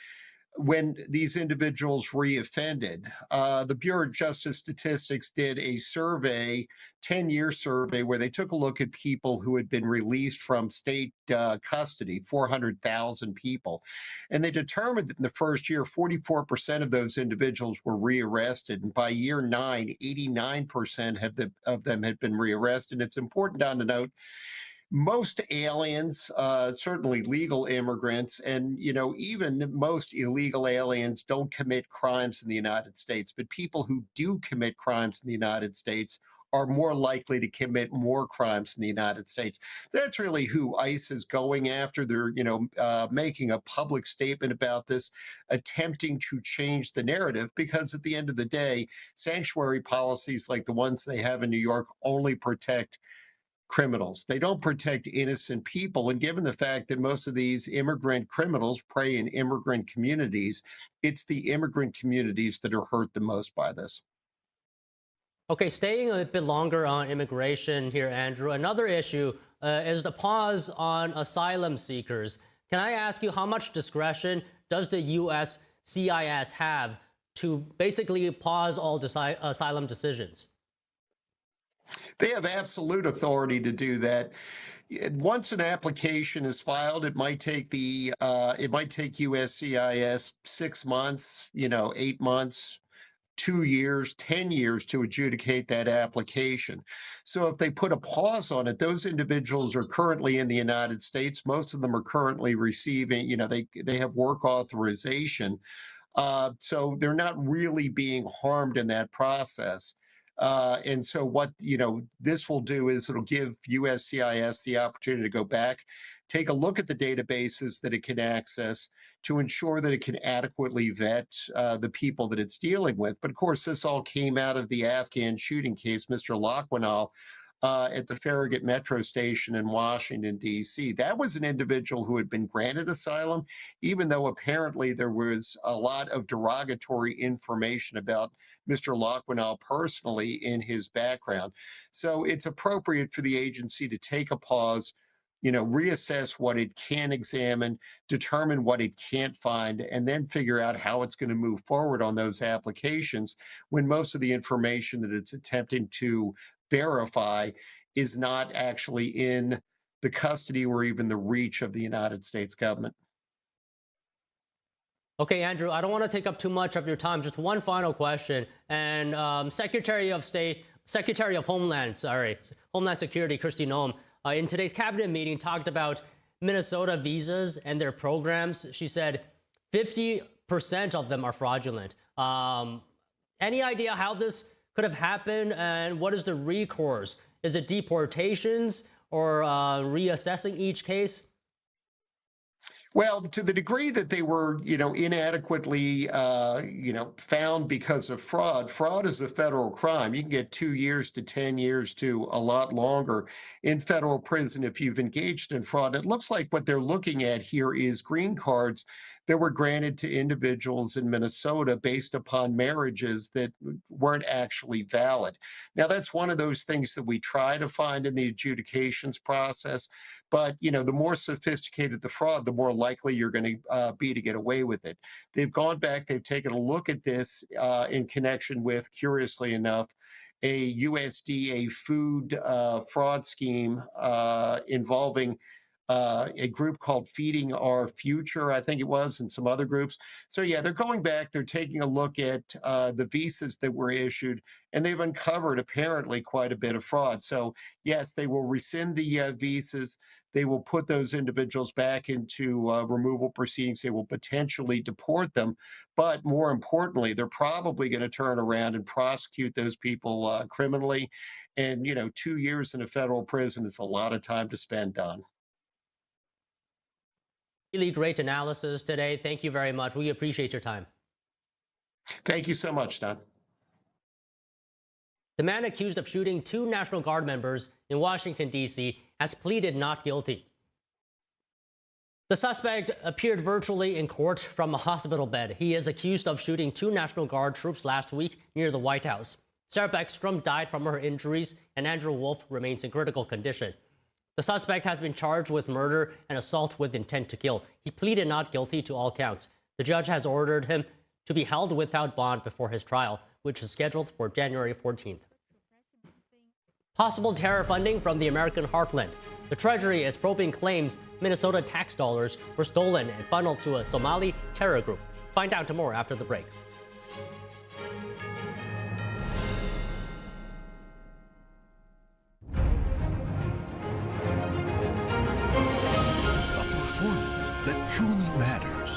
when these individuals reoffended. The Bureau of Justice Statistics did a survey, 10-year survey, where they took a look at people who had been released from state custody, 400,000 people. And they determined that in the first year, 44% of those individuals were rearrested. And by year 9, 89% of them had been rearrested. It's important to note, most aliens, certainly legal immigrants, and even most illegal aliens don't commit crimes in the United States. But people who do commit crimes in the United States are more likely to commit more crimes in the United States. That's really who ICE is going after. They're, making a public statement about this, attempting to change the narrative, because at the end of the day, sanctuary policies like the ones they have in New York only protect criminals. They don't protect innocent people. And given the fact that most of these immigrant criminals prey in immigrant communities, it's the immigrant communities that are hurt the most by this. Okay, staying a bit longer on immigration here, Andrew. Another issue is the pause on asylum seekers. Can I ask you, how much discretion does the U.S. CIS have to basically pause all asylum decisions? They have absolute authority to do that. Once an application is filed, it might take USCIS 6 months, 8 months, 2 years, 10 years to adjudicate that application. So if they put a pause on it, those individuals are currently in the United States. Most of them are currently receiving, they have work authorization. So they're not really being harmed in that process. And so what, this will do is it'll give USCIS the opportunity to go back, take a look at the databases that it can access to ensure that it can adequately vet the people that it's dealing with. But of course, this all came out of the Afghan shooting case. Mr. Lakhwanal at the Farragut Metro Station in Washington, D.C. That was an individual who had been granted asylum, even though apparently there was a lot of derogatory information about Mr. Lockwinell personally in his background. So it's appropriate for the agency to take a pause, reassess what it can examine, determine what it can't find, and then figure out how it's going to move forward on those applications when most of the information that it's attempting to verify is not actually in the custody or even the reach of the United States government. Okay, Andrew, I don't want to take up too much of your time. Just one final question. And Secretary of Homeland Security, Kristi Noem, in today's cabinet meeting talked about Minnesota visas and their programs. She said 50% of them are fraudulent. Any idea how this could have happened, and what is the recourse? Is it deportations or reassessing each case? Well, to the degree that they were, inadequately, found because of fraud, fraud is a federal crime. You can get 2 years to 10 years to a lot longer in federal prison if you've engaged in fraud. It looks like what they're looking at here is green cards that were granted to individuals in Minnesota based upon marriages that weren't actually valid. Now, that's one of those things that we try to find in the adjudications process. But, the more sophisticated the fraud, the more likely you're going to be to get away with it. They've gone back, they've taken a look at this in connection with, curiously enough, a USDA food fraud scheme involving a group called Feeding Our Future, I think it was, and some other groups. So yeah, they're going back, they're taking a look at the visas that were issued, and they've uncovered apparently quite a bit of fraud. So yes, they will rescind the visas. They will put those individuals back into removal proceedings. They will potentially deport them. But more importantly, they're probably going to turn around and prosecute those people criminally. And, 2 years in a federal prison is a lot of time to spend on. Really great analysis today. Thank you very much. We appreciate your time. Thank you so much, Don. The man accused of shooting 2 National Guard members in Washington, D.C. has pleaded not guilty. The suspect appeared virtually in court from a hospital bed. He is accused of shooting 2 National Guard troops last week near the White House. Sarah Beckstrom died from her injuries, and Andrew Wolf remains in critical condition. The suspect has been charged with murder and assault with intent to kill. He pleaded not guilty to all counts. The judge has ordered him to be held without bond before his trial, which is scheduled for January 14th. Possible terror funding from the American heartland. The Treasury is probing claims Minnesota tax dollars were stolen and funneled to a Somali terror group. Find out more after the break. Performance that truly matters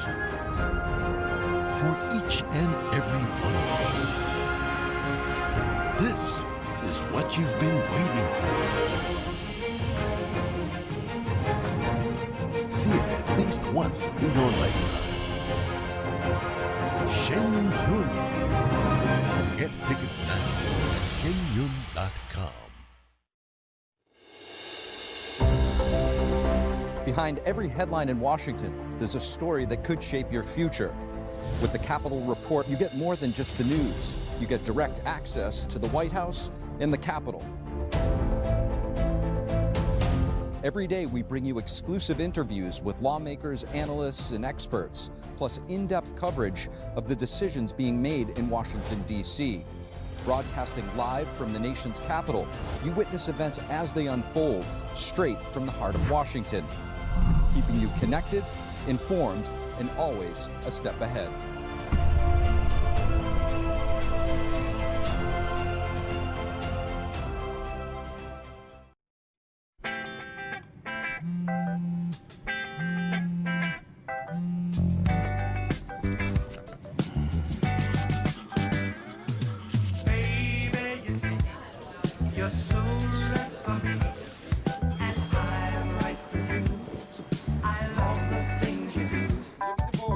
for each and every one of us. This is what you've been waiting for. See it at least once in your lifetime. Shen Yun. Get tickets now at shenyun.com. Behind every headline in Washington, there's a story that could shape your future. With the Capitol Report, you get more than just the news. You get direct access to the White House and the Capitol. Every day, we bring you exclusive interviews with lawmakers, analysts, and experts, plus in-depth coverage of the decisions being made in Washington, D.C. Broadcasting live from the nation's capital, you witness events as they unfold, straight from the heart of Washington, keeping you connected, informed, and always a step ahead.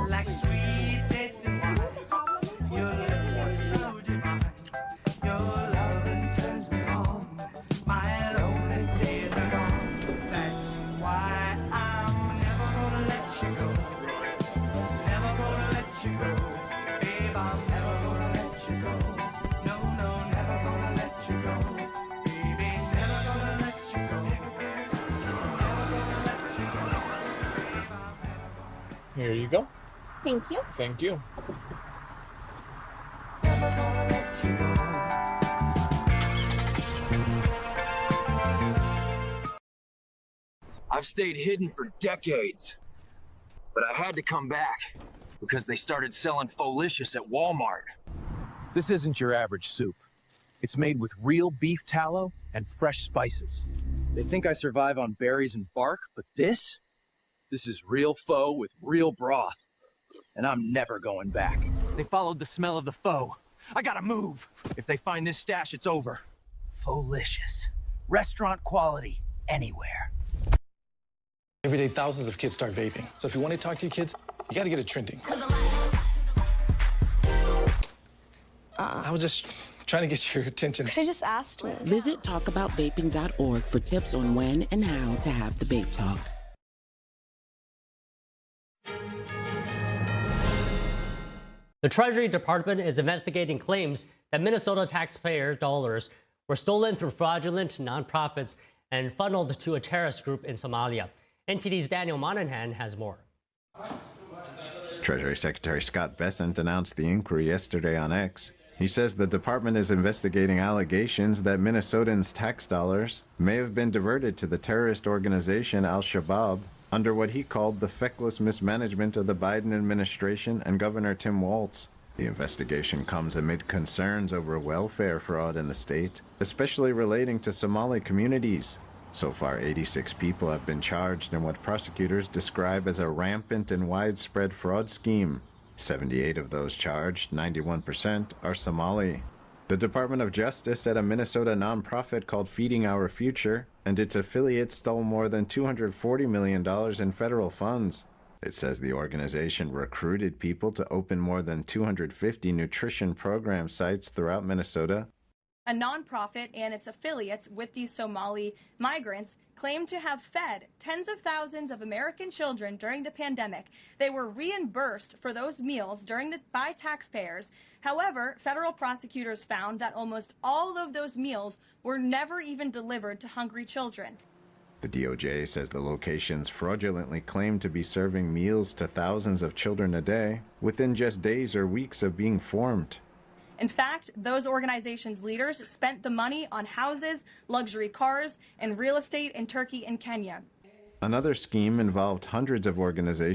Like sweet taste Here you go. Thank you. Thank you. I've stayed hidden for decades, but I had to come back because they started selling Folicious at Walmart. This isn't your average soup. It's made with real beef tallow and fresh spices. They think I survive on berries and bark, but this is real pho with real broth, and I'm never going back. They followed the smell of the pho. I gotta move. If they find this stash, it's over. Folicious. Restaurant quality, anywhere. Every day, thousands of kids start vaping. So if you want to talk to your kids, you got to get it trending. I was just trying to get your attention. Could I just ask? Visit talkaboutvaping.org for tips on when and how to have the vape talk. The Treasury Department is investigating claims that Minnesota taxpayer dollars were stolen through fraudulent nonprofits and funneled to a terrorist group in Somalia. NTD's Daniel Monahan has more. Treasury Secretary Scott Bessent announced the inquiry yesterday on X. He says the department is investigating allegations that Minnesotans' tax dollars may have been diverted to the terrorist organization Al-Shabaab under what he called the feckless mismanagement of the Biden administration and Governor Tim Walz. The investigation comes amid concerns over welfare fraud in the state, especially relating to Somali communities. So far, 86 people have been charged in what prosecutors describe as a rampant and widespread fraud scheme. 78 of those charged, 91%, are Somali. The Department of Justice said a Minnesota nonprofit called Feeding Our Future and its affiliates stole more than $240 million in federal funds. It says the organization recruited people to open more than 250 nutrition program sites throughout Minnesota. A nonprofit and its affiliates with these Somali migrants claim to have fed tens of thousands of American children during the pandemic. They were reimbursed for those meals by taxpayers. However, federal prosecutors found that almost all of those meals were never even delivered to hungry children. The DOJ says the locations fraudulently claimed to be serving meals to thousands of children a day within just days or weeks of being formed. In fact, those organizations' leaders spent the money on houses, luxury cars, and real estate in Turkey and Kenya. Another scheme involved hundreds of organizations